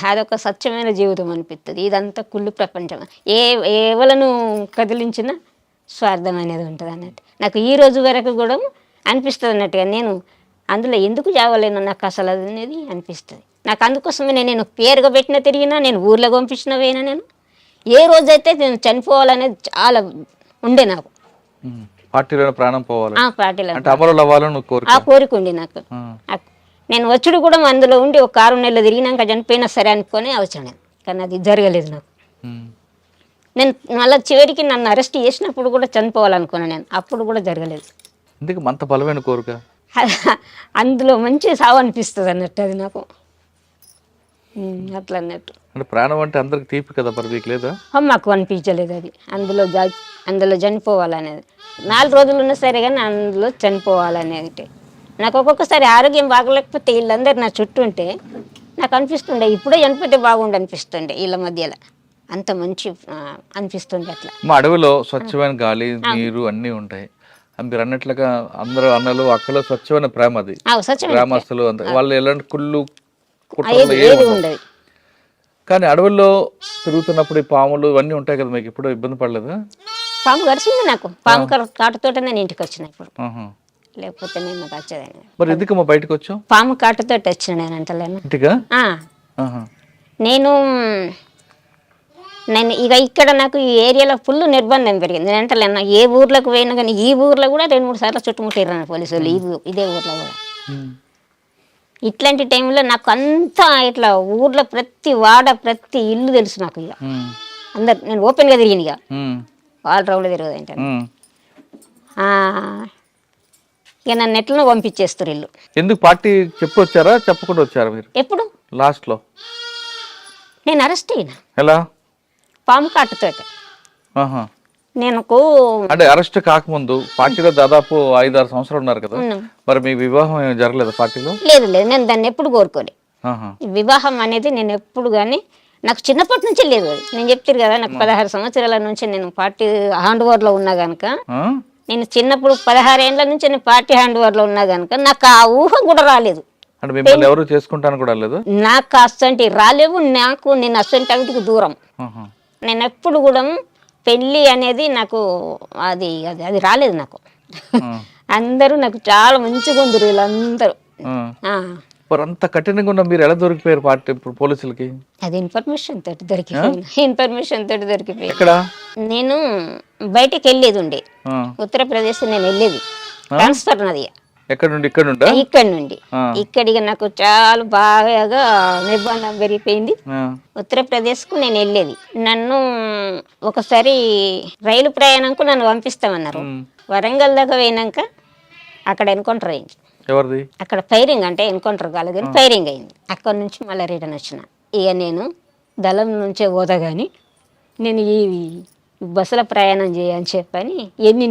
అదొక స్వచ్ఛమైన జీవితం అనిపిస్తుంది. ఇదంతా కుళ్ళు ప్రపంచం. ఎవలను కదిలించినా స్వార్థం అనేది ఉంటుంది అన్నట్టు. నాకు ఈ రోజు వరకు కూడా అనిపిస్తుంది అన్నట్టుగా. నేను అందులో ఎందుకు చావలేను నాకు అసలు అనేది అనిపిస్తుంది. నాకు అందుకోసమే నేను పేరుగా పెట్టిన తిరిగినా, నేను ఊర్లో పంపించిన పోయినా, నేను ఏ రోజైతే నేను చనిపోవాలనేది చాలా ఉండే నాకు. పార్టీలో ప్రాణం పోవాలి, పార్టీలో కోరిక ఉండి నాకు. నేను వచ్చుడు కూడా అందులో ఉండి ఒక 6 నెలలు తిరిగినాక చనిపోయినా సరే అనుకొని వచ్చాను. కానీ అది జరగలేదు నాకు. నేను మళ్ళీ చివరికి నన్ను అరెస్ట్ చేసినప్పుడు కూడా చనిపోవాలనుకున్నాను నేను. అప్పుడు కూడా జరగలేదు. అంత బలమైన కోరిక అందులో మంచి సావు అనిపిస్తుంది అన్నట్టు. అది నాకు అట్లా అన్నట్టు. ప్రాణం అంటే అందరికి తీపి కదా, మరి మీకు లేదా? మాకు అనిపించలేదు అది. అందులో చనిపోవాలనేది 4 రోజులు ఉన్నా సరే కానీ అందులో చనిపోవాలనేది. నాకు ఒక్కొక్కసారి ఆరోగ్యం బాగలేకపోతే వీళ్ళందరూ నా చుట్టూ ఉంటే నాకు అనిపిస్తుండే ఇప్పుడే చనిపోతే బాగుండు అనిపిస్తుండే. వీళ్ళ మధ్యలో అంత మంచి అనిపిస్తుంది అట్లా. మా అడవిలో స్వచ్ఛమైన గాలి, నీరు అన్నీ ఉంటాయి. మీరు అన్నట్లుగా అందరూ అన్నలు అక్కలో స్వచ్ఛమైన ప్రేమ. అది గ్రామస్తులు వాళ్ళు ఎలాంటి కుళ్ళు ఉండదు. కానీ అడవుల్లో తిరుగుతున్నప్పుడు ఈ పాములు ఇవన్నీ ఉంటాయి కదా, మీకు ఎప్పుడు ఇబ్బంది పడలేదా? పాము గడిచింది నాకు. పాము కాటుతోట నేను ఇంటికి వచ్చిన ఇప్పుడు, లేకపోతే నేను నాకు వచ్చేదాన్ని. మరి ఎందుకు బయటకు వచ్చావు? పాము కాటుతోటి వచ్చిన నేను అంటలేను ఇంటిగా. నేను ఇక ఇక్కడ నాకు ఈ ఏరియాలో ఫుల్ నిర్బంధం పెరిగింది. నేను అంటలేను ఏ ఊర్లోకి పోయినా కానీ ఈ ఊర్లో కూడా 2-3 సార్లు చుట్టుముట్టారు పోలీసు వాళ్ళు. ఇదే ఊర్లో కూడా ఇట్లాంటి టైంలో నాకు అంతా ఇట్లా ఊర్లో ప్రతి వాడ ప్రతి ఇల్లు తెలుసు నాకు. ఇక అందరు నేను ఓపెన్గా తిరిగిన, ఇక ఆల్ రౌండ్లో తిరగదు ఏంటంటే ఇక నన్ను ఎట్లనో పంపించేస్తారు ఇల్లు. ఎందుకు పార్టీ చెప్పొచ్చారా చెప్పకుండా వచ్చారా మీరు? ఎప్పుడు లాస్ట్ లో నేను అరెస్ట్ అయినా. ఎలా? పాము కాటుతోటి. నేను అంటే అరెస్ట్ కాకముందు పార్టీలో దాదాపు 5-6 సంవత్సరాలు ఉన్నారు కదా, మరి మీ వివాహం జరగలేదు పార్టీలో? లేదు, నేను దాన్ని ఎప్పుడు కోరుకోలే. వివాహం అనేది నేను ఎప్పుడు కానీ నాకు చిన్నప్పటి నుంచి లేదు. అది నేను చెప్తారు కదా, నాకు 16 సంవత్సరాల నుంచి నేను పార్టీ హ్యాండ్ ఓవర్ లో ఉన్నా గనక, నేను చిన్నప్పుడు 16 ఏళ్ల నుంచి నేను పార్టీ హ్యాండ్ ఓవర్ లో ఉన్నా గనక నాకు ఆ ఊహ కూడా రాలేదు. అంటే మిమ్మల్ని ఎవరు చేసుకుంటాను కూడా లేదు. నాకు అసంటి రాలేవు. నేను అసంటి అవిటికి దూరం. నేను ఎప్పుడు కూడా పెళ్ళి అనేది నాకు అది అది అది రాలేదు నాకు. అందరూ నాకు చాలా మంచిగా ఉంది వీళ్ళందరూ. అంత కఠినంగా ఉన్న మీరు ఎలా దొరికిపోయారు పార్టీ పోలీసులకి? అది ఇన్ఫర్మేషన్ తోటి దొరికిపోయి. నేను బయటకు వెళ్ళేది ఉండే, ఉత్తరప్రదేశ్ నేను వెళ్ళేది ట్రాన్స్ఫర్ నది. ఇక్కడ నుండి ఇక్కడికి నాకు చాలా బాగా నిర్బంధం పెరిగిపోయింది. ఉత్తరప్రదేశ్ కు నేను వెళ్ళేది. నన్ను ఒకసారి రైలు ప్రయాణంకు నన్ను పంపిస్తామన్నారు. వరంగల్ దాకా పోయినాక అక్కడ ఎన్కౌంటర్ అయింది. ఎవరిది? అక్కడ ఫైరింగ్ అంటే ఎన్కౌంటర్ కాలేదు కానీ ఫైరింగ్ అయింది. అక్కడ నుంచి మళ్ళీ రిటర్న్ వచ్చిన. ఇక నేను దళం నుంచే పోతా కానీ నేను ఈ బస్సుల ప్రయాణం చేయని చెప్పని ఎన్ని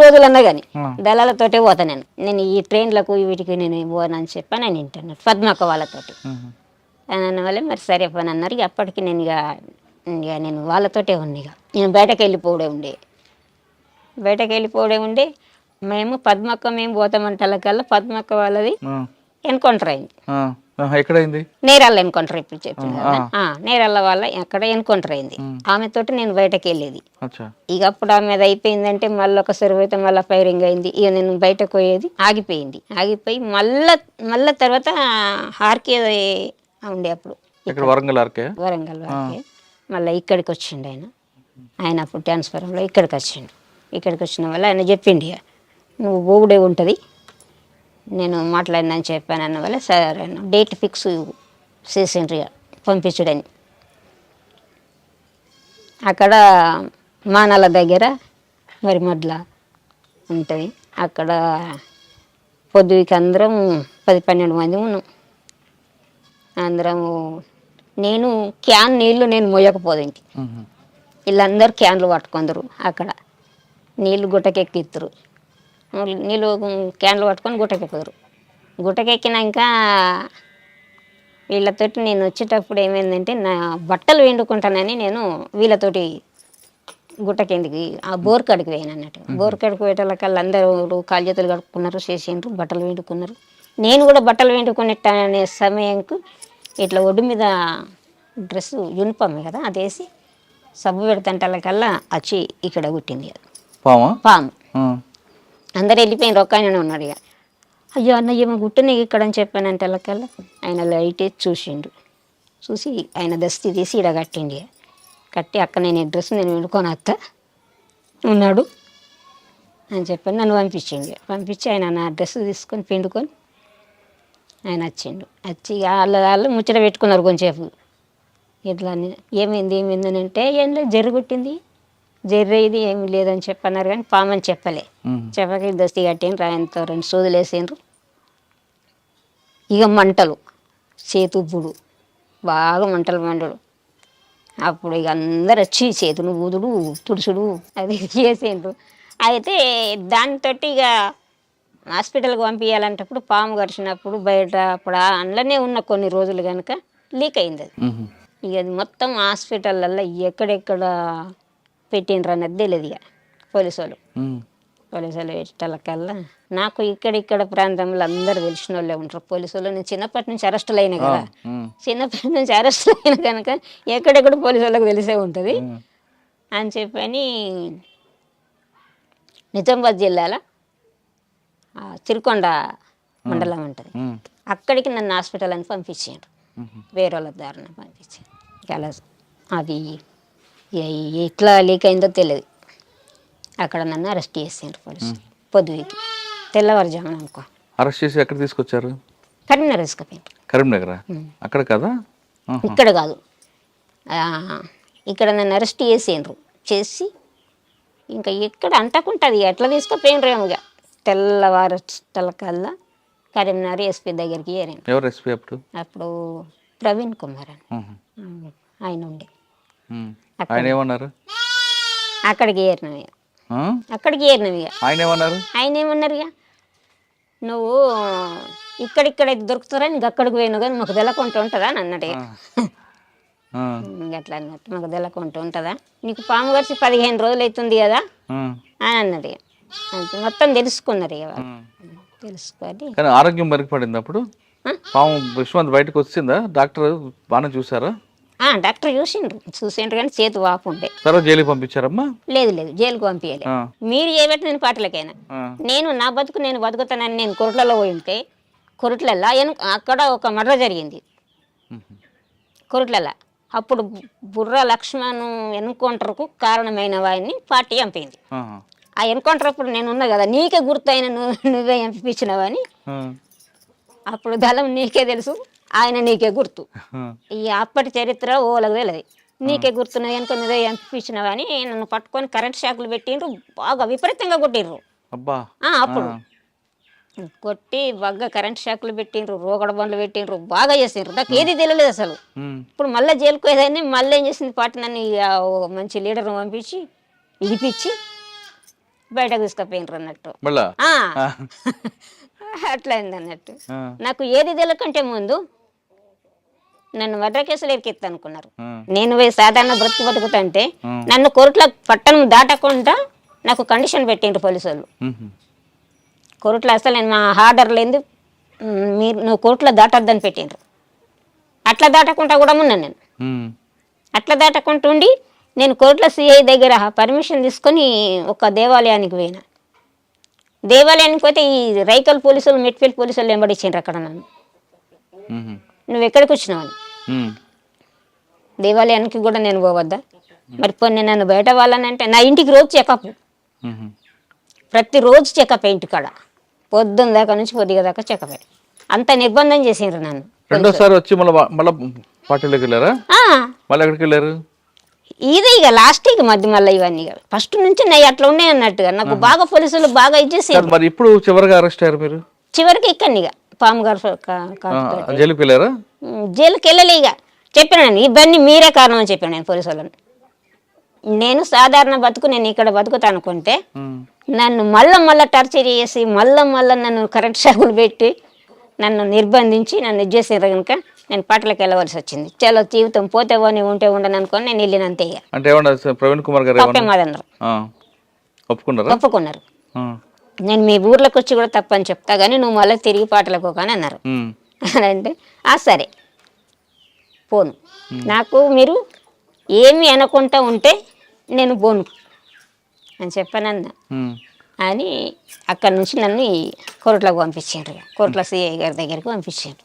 రోజులన్నా కానీ దళాలతోటే పోతా. నేను ఈ ట్రైన్లకు వీటికి నేను పోనని చెప్పని నేను వింటున్నాను పద్మక్క వాళ్ళతోటి అని వల్ల మరి సరే పని అన్నారు. ఇక అప్పటికి నేను ఇక నేను వాళ్ళతోటే ఉంది. ఇక నేను బయటకు వెళ్ళిపోవడే ఉండే మేము పద్మక్క మేము పోతామంటలకల్లా పద్మక్క వాళ్ళది ఎన్కౌంటర్ అయింది. ఎక్కడైంది? నేరాళ్ళ ఎన్కౌంటర్ ఇప్పుడు చెప్పింది కదా, నేరాళ్ళ వాళ్ళ అక్కడ ఎన్కౌంటర్ అయింది. ఆమెతోటి నేను బయటకు వెళ్ళేది. ఇక అప్పుడు ఆమె అది అయిపోయిందంటే మళ్ళీ ఒకసారి పోతే మళ్ళీ ఫైరింగ్ అయింది. ఇక నేను బయటకు పోయేది ఆగిపోయి మళ్ళా తర్వాత ఆర్కే ఉండే అప్పుడు వరంగల్ ఆర్కే మళ్ళీ ఇక్కడికి వచ్చిండు ఆయన అప్పుడు ట్రాన్స్ఫారంలో ఇక్కడికి వచ్చిన వల్ల ఆయన చెప్పిండు ఇక నువ్వు పోవుడే ఉంటుంది నేను మాట్లాడినని చెప్పాను అన్న వల్ల సరే డేట్ ఫిక్స్ చేసిండ్రు ఇక పంపించుడని. అక్కడ మానాల దగ్గర మరి మొదల ఉంటుంది. అక్కడ పొద్దుకి అందరం 10-12 మంది ఉన్నాం. అందరము నేను క్యాన్ నీళ్ళు నేను మోయకపోదు ఇంటి వీళ్ళందరూ క్యాన్లు పట్టుకుందరు. అక్కడ నీళ్ళు గుట్టకెక్కిస్తారు. నీళ్ళు క్యాన్లు పట్టుకొని గుట్టకెక్కినాక వీళ్ళతోటి నేను వచ్చేటప్పుడు ఏమైందంటే నా బట్టలు వండుకుంటానని నేను వీళ్ళతోటి గుట్టకెందుకు ఆ బోర్ కాడికి పోయాను అన్నట్టు. బోర్ కాడికి పోయేటోళ్ళకల్లా అందరూ కాలు చేతులు కడుక్కున్నారు, చేసిండ్రు, బట్టలు వండుకున్నారు. నేను కూడా బట్టలు వండుకునేటనే సమయంకు ఇట్లా ఒడ్డు మీద డ్రెస్ యూనిఫామ్ కదా అది వేసి సబ్బు పెడతంటలకల్లా వచ్చి ఇక్కడ కుట్టింది పాము. అందరు వెళ్ళిపోయిన రొక్కాయన ఉన్నాడు. ఇక అయ్యో అన్న ఏమో గుట్టనే ఇక్కడ అని చెప్పానంటే వాళ్ళకల్లా ఆయన లైట్ చూసిండు. చూసి ఆయన దస్తి తీసి ఇక్కడ కట్టిండి. కట్టి అక్క నేను ఈ డ్రెస్ నేను వండుకొని అత్త ఉన్నాడు అని చెప్పని నన్ను పంపించి ఆయన నా డ్రెస్ తీసుకొని పిండుకొని ఆయన వచ్చి వాళ్ళు ముచ్చట పెట్టుకున్నారు కొంచెంసేపు. ఇట్లా ఏమైంది అని అంటే ఏం లేదు జరుగుట్టింది జర్రేది ఏమి లేదని చెప్పన్నారు కానీ పామని చెప్పక దస్తి కట్టిండ్రు. ఆయనతో 2 సూదులు వేసిండ్రు. ఇక మంటలు చేతుబ్బుడు బాగా మంటలు అప్పుడు ఇక అందరు వచ్చి చేతులు ఊదుడు తుడుచుడు అది చేసిండ్రు. అయితే దానితో ఇక హాస్పిటల్కి పంపించాలంటప్పుడు పాము కరిచినప్పుడు బయట అప్పుడు అందులోనే ఉన్న కొన్ని రోజులు కనుక లీక్ అయింది అది. ఇక అది మొత్తం హాస్పిటల్లో ఎక్కడెక్కడ పెట్టిండ్రు అన్నది తెలియదు. ఇక పోలీసు వాళ్ళు పెట్టాలకల్లా నాకు ఇక్కడ ప్రాంతంలో అందరు తెలిసిన వాళ్ళే ఉంటారు పోలీసు వాళ్ళు. నేను చిన్నప్పటి నుంచి అరెస్టులు అయినా కదా, కనుక ఎక్కడెక్కడ పోలీసు వాళ్ళకి తెలిసే ఉంటుంది అని చెప్పని నిజామాబాద్ జిల్లాలో చిరుకొండ మండలం ఉంటుంది. అక్కడికి నన్ను హాస్పిటల్ అని పంపించారు. వేరే వాళ్ళ దారిన పంపించారు. అలా అది ఎట్లా లీక్ అయిందో తెలియదు. అక్కడ నన్ను అరెస్ట్ చేసిండ్రు పోలీసులు పొద్దుకి తెల్లవారుజామున అనుకో. అరెస్ట్ చేసి ఎక్కడ తీసుకొచ్చారు? కరీంనగర్ తీసుకుపోయిండ్రు. కరీంనగర్ అక్కడ కదా? ఇక్కడ కాదు, ఇక్కడ నన్ను అరెస్ట్ చేసి ఇంకా ఎక్కడ అంటకుంటుంది ఎట్లా తీసుకుపోయినరు ఏమో. ఇక తెల్లవారుకల్లా కరీంనగర్ ఎస్పీ దగ్గరికి ఏరాను. ఎవరు ఎస్పీ అప్పుడు? ప్రవీణ్ కుమార్ అని ఆయన ఉండే. ఆయన ఏమన్నారు? అక్కడికి ఏరినవి ఇక ఆయన ఏమన్నారు ఇక నువ్వు ఇక్కడిక్కడ దొరుకుతారని అక్కడికి పోయినావు కానీ మాకు తెలకుంటూ ఉంటుందా అని అన్నాడు. అట్లా అన్నట్టు మాకు తెలకుంటూ ఉంటుందా, నీకు పాము కరిచి 15 రోజులు అవుతుంది కదా అని అన్నాడు. మొత్తం తెలుసుకున్నారు ఇక తెలుసుకొని. కానీ ఆరోగ్యం మెరుగుపడింది అప్పుడు? పాము విశ్వంత్ బయటకు వచ్చిందా? డాక్టర్ బాగా చూసారా? డాక్టర్ చూసిండ్రు కానీ చేతి వాపు ఉండే. జైలుకి పంపించారమ్మా? లేదు జైలుకి పంపించలే. మీరు చేయబట్టి నేను పాటలకైనా నేను నా బతుకు నేను బతుకుతానని నేను కొరట్లలో పోయి ఉంటే కొరట్లలో అక్కడ ఒక మర్డర్ జరిగింది కొరట్లలో. అప్పుడు బుర్ర లక్ష్మణ్ ఎన్కౌంటర్కు కారణమైన వాడిని పార్టీ చంపింది. ఆ ఎన్కౌంటర్ అప్పుడు నేను ఉన్నా కదా, నీకే గుర్తయిన నువ్వే చంపించినవని. అప్పుడు దళం నీకే తెలుసు, ఆయన నీకే గుర్తు. ఈ అప్పటి చరిత్ర ఓలకు తెలియదు. నీకే గుర్తున్న వెనుక నువ్వే చంపించినవని నన్ను పట్టుకొని కరెంట్ షాకులు పెట్టిండ్రు. బాగా విపరీతంగా కొట్టిండ్రు. అప్పుడు కొట్టి బాగా కరెంట్ షాకులు పెట్టిండ్రు, రోగడ బండ్లు పెట్టిండ్రు, బాగా చేసిండ్రు. నాకు ఏది తెలియలేదు అసలు. ఇప్పుడు మళ్ళీ జైలుకు పోయేదాన్ని. మళ్ళీ ఏం చేసింది పార్టీ నన్ను ఓ మంచి లీడర్ని పంపించి ఇడిపించి బయటకు తీసుకుపోయినరు అన్నట్టు. అట్లా అయింది అన్నట్టు. నాకు ఏది తెలియకంటే ముందు నన్ను మర్డర్ కేసులు ఎరికెత్తా అనుకున్నారు. నేను పోయి సాధారణ బతుకుతుంటే నన్ను కోర్టుల పట్టణం దాటకుండా నాకు కండిషన్ పెట్టిండ్రు పోలీసు వాళ్ళు. కోర్టులో అసలు నేను మా ఆర్డర్ లేదు, నువ్వు కోర్టులో దాటొద్దని పెట్టిండ్రు. అట్లా దాటకుండా కూడా ఉన్నాను నేను. అట్లా దాటకుండా ఉండి నేను కోర్టులో సిఐ దగ్గర పర్మిషన్ తీసుకొని ఒక దేవాలయానికి పోయినా. దేవాలయానికి పోతే ఈ రైకల్ పోలీసులు, మెట్పల్లి పోలీసులు వెంబడించిండ్రు అక్కడ నన్ను. నువ్వు ఎక్కడికి వచ్చినావు? దేవాలయానికి కూడా నేను పోవద్దా? మరి పోనీ నన్ను బయట వాళ్ళనంటే నా ఇంటికి రోజు చెకప్, ప్రతిరోజు చెకప్ ఇంటికాడ, పొద్దున్న దాకా నుంచి పొద్దుగా దాకా చెకప్. అంత నిర్బంధం చేసిండ్రు నన్ను. రెండోసారి వచ్చి మళ్ళీ పార్టీలోకి వెళ్ళారా? మళ్ళీ ఎక్కడికి వెళ్ళారు? ఇది ఇక లాస్ట్ ఇక మళ్ళీ ఇవన్నీ ఫస్ట్ నుంచి నయ్యి అట్లా ఉన్నాయి అన్నట్టుగా నాకు బాగా పోలీసులు బాగా ఇచ్చేసారు. మరి ఇప్పుడు చివరిగా అరెస్ట్ అయ్యారు మీరు? చివరికి ఇక్కడిని ఇక పాము గారు జైలుకి వెళ్ళారా? జైలుకి వెళ్ళలే. ఇక చెప్పాను ఇవన్నీ మీరే కారణం అని చెప్పాను నేను పోలీసు వాళ్ళని. నేను సాధారణ బతుకు నేను ఇక్కడ బతుకుతా అనుకుంటే నన్ను మళ్ళా టార్చర్ చేసి మళ్ళా నన్ను కరెంట్ షాకులు పెట్టి నన్ను నిర్బంధించి నన్ను ఇచ్చేసారు కనుక నేను పాటలకు వెళ్ళవలసి వచ్చింది. చాలా జీవితం పోతే పోనీ ఉంటే ఉండను అనుకోని నేను వెళ్ళినంతే. అంటే ప్రవీణ్ కుమార్ గారు ఒప్పుకున్నారు. నేను మీ ఊర్లోకి వచ్చి కూడా తప్పని చెప్తా కానీ నువ్వు మళ్ళీ తిరిగి పాటలకు కానీ అన్నారు. అంటే సరే పోను, నాకు మీరు ఏమి అనుకుంటా ఉంటే నేను పోను అని చెప్పానన్నా అని అక్కడి నుంచి నన్ను కోర్టులోకి పంపించారు. కోర్టులో సిఐ గారి దగ్గరికి పంపించారు.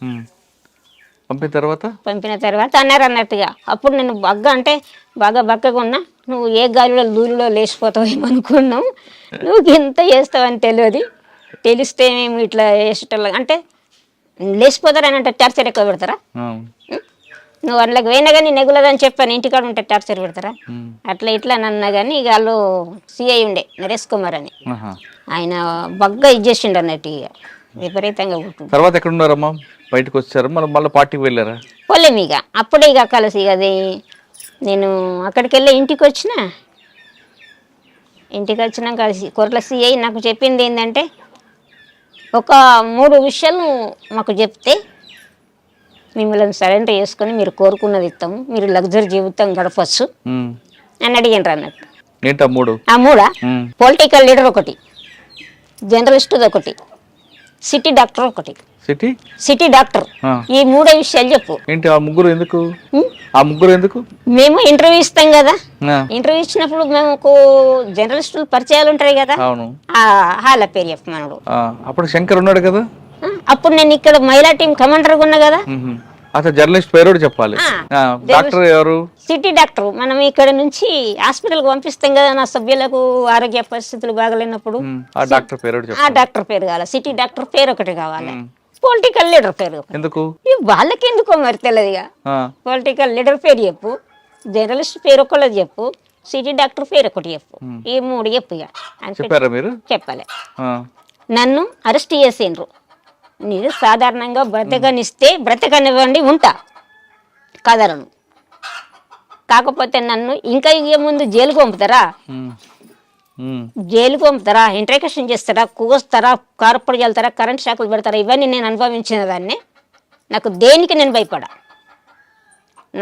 పంపిన తర్వాత అన్నారు అన్నట్టుగా. అప్పుడు నేను బాగా బక్కగా ఉన్నా. నువ్వు ఏ గాలిలో దూరిలో లేచిపోతావు ఏమనుకున్నావు, నువ్వు ఇంత చేస్తావని తెలిస్తే మేము ఇట్లా వేసేటోళ్ళం అంటే లేచిపోతారని అంటే టార్చర్ ఎక్కువ పెడతారా? నువ్వు అందులోకి పోయినా కానీ నెగులదని చెప్పాను, ఇంటికాడ ఉంటే టార్చర్ పెడతారా? అట్లా ఇట్లా అన్నా కానీ ఇక వాళ్ళు సిఐ ఉండే నరేష్ కుమార్ అని ఆయన బాగా ఇచ్చేసిండు అన్నట్టు. ఇక విపరీతంగా ఉంటుంది. తర్వాత ఎక్కడ ఉన్నారమ్మా? బయటకు వచ్చారు మళ్ళీ పార్టీకి వెళ్ళారా? పోలేము ఇక అప్పుడే ఇక కలిసి అది నేను అక్కడికి వెళ్ళి ఇంటికి వచ్చినాక కలిసి కోర్టుల సిఐ నాకు చెప్పింది ఏంటంటే ఒక 3 విషయాలు మాకు చెప్తే మిమ్మల్ని సరెండర్ చేసుకొని మీరు కోరుకున్నది ఇస్తాము, మీరు లగ్జరీ జీవితం గడపచ్చు అని అడిగినారు అన్నట్టు. ఆ 3 పొలిటికల్ లీడర్ ఒకటి, జర్నలిస్ట్ ఒకటి, సిటీ డాక్టర్ ఒకటి. City doctor. ఈ 3 విషయాలు చెప్పు. ఆ ముగ్గురు ఎందుకు? మేము ఇంటర్వ్యూ ఇస్తాం కదా, ఇంటర్వ్యూ ఇచ్చినప్పుడు మేము జర్నలిస్టులు పరిచయాలు ఉంటాయి కదా, వాళ్ళ పేరు చెప్పు మనడు. అప్పుడు శంకర్ ఉన్నాడు కదా, అప్పుడు నేను ఇక్కడ మహిళా టీం కమాండర్ ఉన్నా కదా. జర్నలిస్ట్ పేరు చెప్పాలి. డాక్టర్ ఎవరు? City doctor. మనం ఇక్కడ నుంచి హాస్పిటల్ కు పంపిస్తాం కదా నా సభ్యులకు ఆరోగ్య పరిస్థితులు బాగలేనప్పుడు. ఆ డాక్టర్ పేరు కావాలి. సిటీ డాక్టర్ పేరు ఒకటి కావాలి. పొలిటికల్ లీడర్ పేరు ఎందుకు? వాళ్ళకి ఎందుకో మరి తెలియదుగా. పొలిటికల్ లీడర్ పేరు చెప్పు, జర్నలిస్ట్ పేరు ఒకళ్ళది చెప్పు, సిటీ డాక్టర్ పేరు ఒకటి చెప్పు. ఈ 3 చెప్పు. ఇక చెప్పాలి. నన్ను అరెస్ట్ చేసిండ్రు. నేను సాధారణంగా బ్రతకనివ్వండి ఉంటా కదలను. కాకపోతే నన్ను ఇంకా ముందు జైలుకు పంపుతారా? ఇంట్రాక్షన్ చేస్తారా, కూస్తారా, కార్పొడి చల్లుతారా, కరెంట్ షాకులు పెడతారా? ఇవన్నీ నేను అనుభవించిన దాన్ని. నాకు దేనికి నేను భయపడా.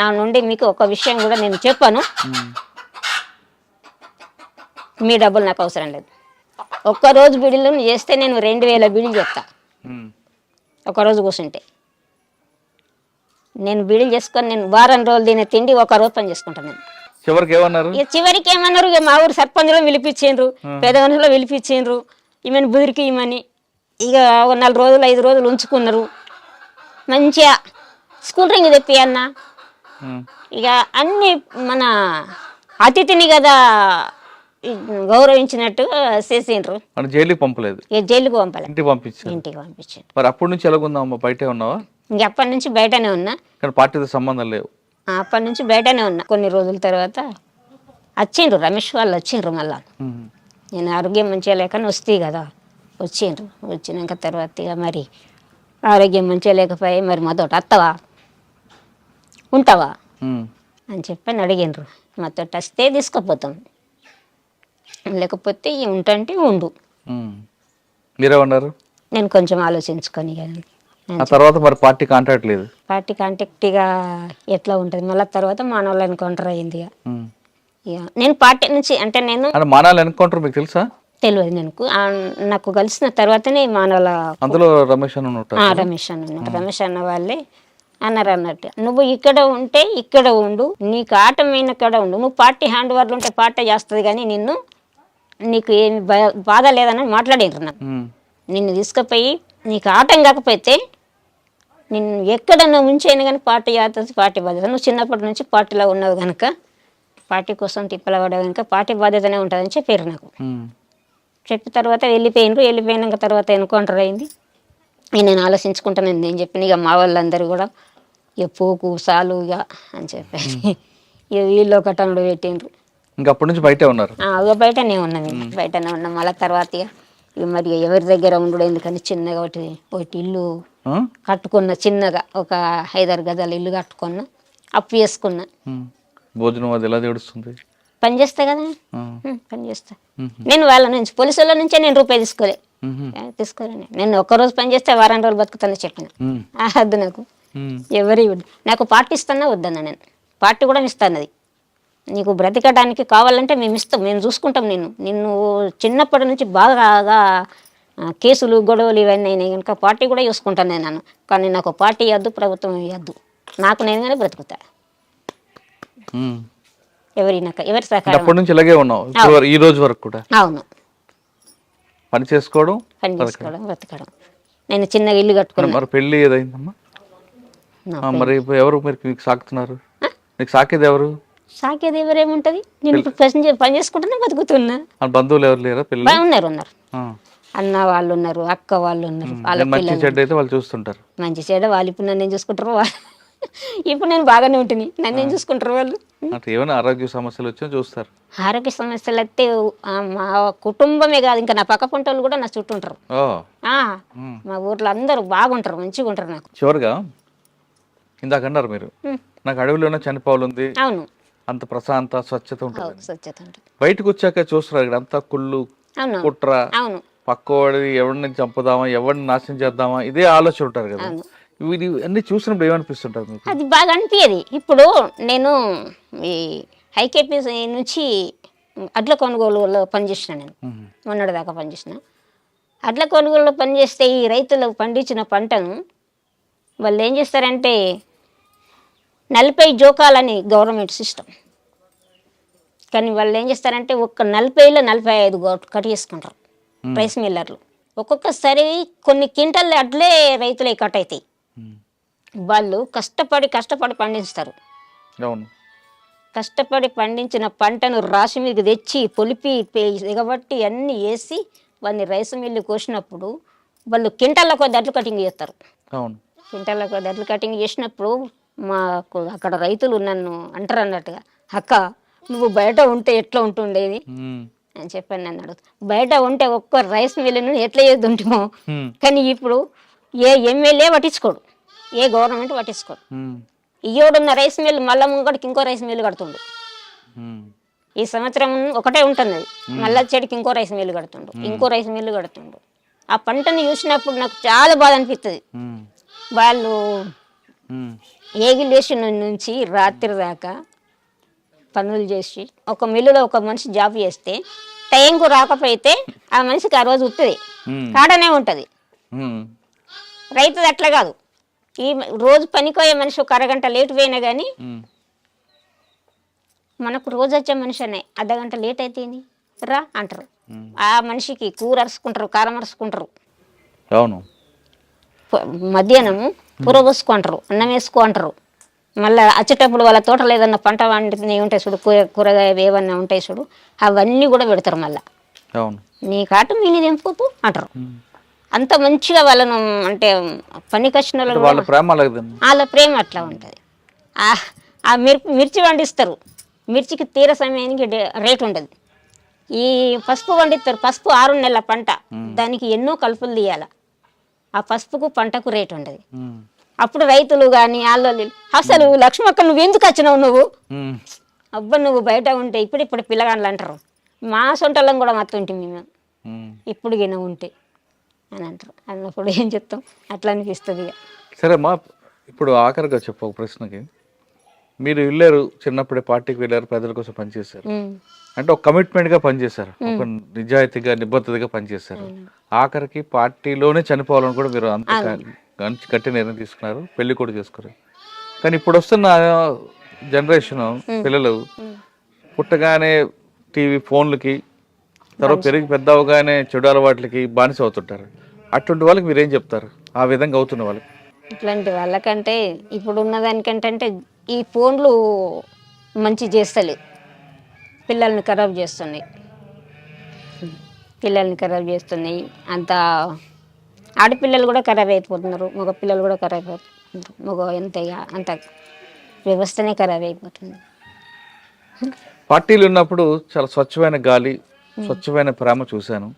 నా నుండి మీకు ఒక విషయం కూడా నేను చెప్పాను, మీ డబ్బులు నాకు అవసరం లేదు. ఒక్కరోజు బిడిలు చేస్తే నేను 2000 బిడిలు చెప్తా. ఒకరోజు కూర్చుంటే నేను బిడిలు చేసుకొని నేను వారం రోజులు తినే తిండి 1 రోజు పని చేసుకుంటాను నేను. చివరికి ఏమన్నారు? ఇక మా ఊరు సర్పంచ్లో పిలిపించిండ్రు, పెద్ద మనుషులో పిలిపించిండ్రు, ఈమెను బుదిరికి ఇమ్మని. ఇక 4 రోజులు 5 రోజులు ఉంచుకున్నారు. మంచిగా స్కూల్ రింగ్ తెప్పి అన్న. ఇక అన్ని మన అతిథిని కదా గౌరవించినట్టు చేసిండ్రు. జైలుకి పంపలేదు? జైలుకి పంపలేదు, ఇంటికి పంపించాను. మరి అప్పటి నుంచి ఎలాగుందామా? బయటే ఉన్నావా? ఇంక అప్పటి నుంచి బయటనే ఉన్నా. పార్టీతో సంబంధం లేవు? అప్పటి నుంచి బయటనే ఉన్నా. కొన్ని రోజుల తర్వాత వచ్చిండ్రు రమేష్ వాళ్ళు వచ్చిండ్రు. మళ్ళా నేను ఆరోగ్యం మంచిగా లేకని వస్తాయి కదా, వచ్చిండ్రు. వచ్చినాక తర్వాత ఇక మరి ఆరోగ్యం మంచిగా లేకపోయి మరి మాతోటి వస్తావా ఉంటావా అని చెప్పని అడిగిండ్రు. మాతోటి వస్తే తీసుకుపోతాం, లేకపోతే ఉంటంటే ఉండు. మీరేమన్నారు? నేను కొంచెం ఆలోచించుకొని కానీ ఆ తర్వాత మరి పార్టీ కాంటాక్ట్ లేదు. పార్టీ కాంటాక్ట్గా ఎట్లా ఉంటుంది మళ్ళీ తర్వాత మానవులు ఎన్కౌంటర్ అయింది. ఇక నేను పార్టీ నుంచి అంటే నేను మానాలు ఎన్కౌంటర్ మీకు తెలుసా? తెలియదు. నాకు కలిసిన తర్వాతనే మానవుల అందులో రమేష్ అన్న ఉంటారు. రమేష్ అన్న వాళ్ళే అన్నారు అన్నట్టు, నువ్వు ఇక్కడ ఉంటే ఇక్కడ ఉండు, నీకు ఆటమైన కాడ ఉండు, నువ్వు పార్టీ హ్యాండ్ ఓవర్లు ఉంటే పార్టీ చేస్తుంది కానీ నీకు ఏమి బాధ లేదని మాట్లాడారు. నాకు నిన్ను తీసుకుపోయి నీకు ఆటం కాకపోతే నిన్ను ఎక్కడన్నా ఉంచైనా కానీ పార్టీ చేస్తుంది, పార్టీ బాధ్యత. నువ్వు చిన్నప్పటి నుంచి పార్టీలో ఉన్నావు కనుక పార్టీ కోసం తిప్పలపడవు కనుక పార్టీ బాధ్యతనే ఉంటుందని చెప్పారు నాకు. చెప్పిన తర్వాత వెళ్ళిపోయినాక తర్వాత ఎన్కౌంటర్ అయింది. నేను ఆలోచించుకుంటాను నేను చెప్పిన ఇక మా వాళ్ళందరూ కూడా ఇక పోకు సాలు ఇక అని చెప్పేసి ఇక వీళ్ళు ఒకటి అనుడు పెట్టిండ్రు. ఇంకా అప్పటి నుంచి బయటే ఉన్నారు? ఇక బయటనే ఉన్నాం, బయటనే ఉన్నాం. మళ్ళీ తర్వాత ఇక మరి ఎవరి దగ్గర ఉండడు ఎందుకని చిన్నగా ఒకటి ఇల్లు కట్టుకున్న, చిన్నగా ఒక 5-6 గజాల ఇల్లు కట్టుకున్నా, అప్పు చేసుకున్నా. భోజనం అది ఎలా చేస్తుంది? పని చేస్తా కదా, పని చేస్తా. నేను వాళ్ళ నుంచి పోలీసు వాళ్ళ నుంచే నేను రూపాయి తీసుకోలే. నేను ఒక్కరోజు పని చేస్తే వారం రోజులు బతుకుతానని చెప్పిన. వద్దు నాకు ఎవరి నాకు పార్టీ ఇస్తానా వద్దన్నా. నేను పార్టీ కూడా ఇస్తాను, అది నీకు బ్రతికడానికి కావాలంటే మేము ఇస్తాం, మేము చూసుకుంటాం. నిన్ను చిన్నప్పటి నుంచి బాగా కేసులు గొడవలు ఇవన్నీ అయినాయి కనుక పార్టీ కూడా చూసుకుంటాను నేను. కానీ నాకు పార్టీ ఇవ్వద్దు, ప్రభుత్వం ఇవ్వద్దు, నాకు నేనుగానే బ్రతుకుతా. ఎవరి సహకారం అప్పటి నుంచి ఇలాగే ఉన్నావు ఈ రోజు వరకు కూడా? అవును, పని చేసుకోవడం బ్రతకడం. నేను చిన్నగా ఇల్లు కట్టుకున్నాను. మరి పెళ్లి ఏదైందమ్మా? మరి ఎవరు మీకు సాకుతున్నారు? మీకు సాకేది ఎవరు? సాకేది ఎవరేముంటది, నేను పని చేసుకుంటున్నా, బతుకుతున్నా. బంధువులు ఎవరు లేరా? పిల్లలు ఉన్నారు, అన్న వాళ్ళు ఉన్నారు, అక్క వాళ్ళు ఉన్నారు. వాళ్ళ మంచి చెడ్డ అయితే వాళ్ళు చూస్తుంటారు. మంచి చెడ్డ వాళ్ళు ఇప్పుడు నన్ను ఏం చూసుకుంటారు, ఇప్పుడు నేను బాగానే ఉంటుంది, నన్ను ఏం చూసుకుంటారు వాళ్ళు. ఏమైనా ఆరోగ్య సమస్యలు వచ్చినా చూస్తారు? ఆరోగ్య సమస్యలు అయితే మా కుటుంబమే కాదు, ఇంకా నా పక్క పొంట వాళ్ళు కూడా నా చుట్టూ ఉంటారు. మా ఊర్లో అందరూ బాగుంటారు, మంచిగా ఉంటారు. నాకు చివరిగా ఇందాక అన్నారు మీరు, నాకు అడవిలోనే చనిపోవాలి, అవును, అంత ప్రశాంత స్వచ్ఛత ఉంటుంది. స్వచ్ఛత ఉంటుంది. బయటకు వచ్చాక చూస్తున్నారు ఇక్కడ అంతా కుళ్ళు, కుట్ర, అవును, పక్కవాడి ఎవరిని చంపుదామా, ఎవరిని నాశనం చేద్దామా, ఇదే ఆలోచన ఉంటారు కదా. ఇది అన్ని చూసినప్పుడు ఏమనిపిస్తుంటారు మీకు? అది బాగా అనిపించేది. ఇప్పుడు నేను ఈ హైకేపీ నుంచి అడ్ల కొనుగోలులో పనిచేసిన, నేను మొన్నటి దాకా పనిచేసిన. అడ్ల కొనుగోలులో పనిచేస్తే ఈ రైతులు పండించిన పంటను వాళ్ళు ఏం చేస్తారంటే 40 జోకాలని గవర్నమెంట్ సిస్టమ్, కానీ వాళ్ళు ఏం చేస్తారంటే ఒక్క 40లో 45 కట్టేసుకుంటారు రైస్ మిల్లర్లు. ఒక్కొక్కసారి కొన్ని క్వింటల్ అట్లే రైతులే కట్ అవుతాయి. వాళ్ళు కష్టపడి పండిస్తారు. కష్టపడి పండించిన పంటను రాసి మీకు తెచ్చి పొలిపి ఎగబట్టి అన్నీ వేసి వాళ్ళని రైస్ మిల్లు కోసినప్పుడు వాళ్ళు క్వింటల్ల కొద్ది అడ్లు కటింగ్ చేస్తారు. క్వింటల్ల కొద్ది అడ్లు కటింగ్ చేసినప్పుడు మాకు అక్కడ రైతులు నన్ను అంటారు అన్నట్టుగా, అక్క నువ్వు బయట ఉంటే ఎట్లా ఉంటుండేది అని చెప్పాను. నన్ను అడుగుతా, బయట ఉంటే ఒక్క రైస్ మిల్లును ఎట్లా చేద్దుంటామో, కానీ ఇప్పుడు ఏ ఎమ్మెల్యే పట్టించుకోడు, ఏ గవర్నమెంట్ పట్టించుకోడు. ఇయ్యోడున్న రైస్ మిల్లు మళ్ళా ముంగడికి ఇంకో రైస్ మిల్లు కడుతుండు. ఈ సంవత్సరం ఒకటే ఉంటుంది, మళ్ళా చెడికి ఇంకో రైస్ మిల్లు కడుతుండు, ఇంకో రైస్ మిల్లు కడుతుండు. ఆ పంటను చూసినప్పుడు నాకు చాలా బాధ అనిపిస్తుంది. వాళ్ళు ఏగిలేషన్ నుంచి రాత్రి దాకా పనులు చేసి ఒక మిల్లులో ఒక మనిషి జాబ్ చేస్తే టైంకు రాకపోతే ఆ మనిషికి ఆ రోజు ఉత్తది కాడనే ఉంటుంది. రైతుది అట్లా కాదు, ఈ రోజు పనికోయే మనిషి ఒక అరగంట లేట్ పోయినా కానీ మనకు రోజు వచ్చే మనిషి అనే అర్ధగంట లేట్ అయితే రా అంటారు. ఆ మనిషికి కూర అరుచుకుంటారు, కారం అరుచుకుంటారు, మధ్యాహ్నము కూర పోసుకుంటారు, అన్నం వేసుకో అంటారు. మళ్ళీ వచ్చేటప్పుడు వాళ్ళ తోటలో ఏదన్నా పంట వండుతూనే ఉంటాయి చూడు, కూరగాయలు ఏమన్నా ఉంటాయి చూడు, అవన్నీ కూడా పెడతారు. మళ్ళీ నీ కాటు మీని తెంపుకోపు అంటారు. అంత మంచిగా వాళ్ళను అంటే పని కష్ట వాళ్ళ ప్రేమ అట్లా ఉంటుంది. ఆ మిర్చి పండిస్తారు, మిర్చికి తీర సమయానికి రేట్ ఉంటుంది. ఈ పసుపు పండిస్తారు, పసుపు 6 నెలల పంట, దానికి ఎన్నో కలుపులు తీయాల. ఆ పసుపుకు పంటకు రేటు ఉండదు. అప్పుడు రైతులు కానీ వాళ్ళు అసలు లక్ష్మక్క నువ్వు ఎందుకు వచ్చినావు, నువ్వు అబ్బా నువ్వు బయట ఉంటే ఇప్పుడు పిల్లగాళ్ళు అంటారు. మా సొంటలం కూడా మత్తుంటే మేము ఇప్పుడు గిన ఉంటే అని అంటారు. అన్నప్పుడు ఏం చెప్తాం, అట్లా అనిపిస్తుంది. ఇక సరే అమ్మా, ఇప్పుడు ఆఖరిగా చెప్పు ఒక ప్రశ్నకి. మీరు వెళ్ళారు, చిన్నప్పుడే పార్టీకి వెళ్ళారు, ప్రజల కోసం పనిచేశారు, అంటే ఒక కమిట్మెంట్గా పనిచేశారు, ఒక నిజాయితీగా నిబద్ధతగా పనిచేశారు. ఆఖరికి పార్టీలోనే చనిపోవాలని కూడా మీరు అంత గట్టి నిర్ణయం తీసుకున్నారు, పెళ్లి కూడా చేసుకున్నారు. కానీ ఇప్పుడు వస్తున్న జనరేషన్ పిల్లలు పుట్టగానే టీవీ ఫోన్లకి, తర్వాత పెరిగి పెద్ద అవగానే చెడు అలవాట్లకి బానిస అవుతుంటారు. అటువంటి వాళ్ళకి మీరేం చెప్తారు, ఆ విధంగా అవుతున్న వాళ్ళకి? ఇట్లాంటి వాళ్ళకంటే ఇప్పుడు ఉన్నదానికంటే ఈ ఫోన్లు మంచి చేస్తలేదు, పిల్లల్ని ఖరాబ్ చేస్తున్నాయి. అంత ఆడపిల్లలు కూడా ఖరాబ్ అయిపోతున్నారు, మగ పిల్లలు కూడా ఖరాబ్ అయిపోతున్నారు. మగ అంత వ్యవస్థనే ఖరాబ్ అయిపోతుంది. పార్టీలు ఉన్నప్పుడు చాలా స్వచ్ఛమైన గాలి, స్వచ్ఛమైన ప్రేమ చూశాను.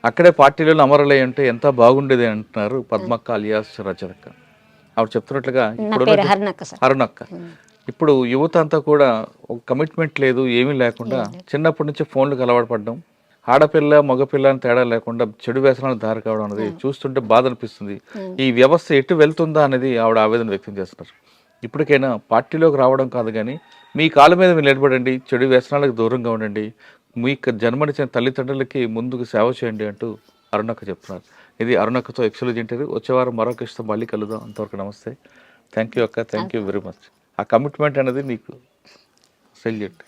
అక్కడే పార్టీలలో అమరులై ఉంటే ఎంత బాగుండేది అంటున్నారు పద్మక్క అలియాస్ రజనక్క. ఆవిడ చెప్తున్నట్లుగా హరుణక్క. ఇప్పుడు యువత అంతా కూడా ఒక కమిట్మెంట్ లేదు, ఏమీ లేకుండా చిన్నప్పటి నుంచి ఫోన్లకు అలవాటు పడడం, ఆడపిల్ల మగపిల్ల అని తేడా లేకుండా చెడు వ్యసనాలకు దారి కావడం అనేది చూస్తుంటే బాధ అనిపిస్తుంది. ఈ వ్యవస్థ ఎటు వెళ్తుందా అనేది ఆవిడ ఆవేదన వ్యక్తం చేస్తున్నారు. ఇప్పటికైనా పార్టీలోకి రావడం కాదు కానీ మీ కాళ్ళ మీద మీరు నిలబడండి, చెడు వ్యసనాలకు దూరంగా ఉండండి, మీకు జన్మనిచ్చిన తల్లిదండ్రులకి ముందుకు సేవ చేయండి అంటూ అరుణక్క చెప్తున్నారు. ఇది అరుణక్కతో ఎక్స్క్లూజివ్ ఇంటర్వ్యూ. వచ్చేవారం మరొక ఇష్టం మళ్ళీ కలుద్దాం. అంతవరకు నమస్తే. థ్యాంక్ యూ అక్క, థ్యాంక్ యూ వెరీ మచ్. ఆ కమిట్మెంట్ అనేది మీకు సెల్యూట్.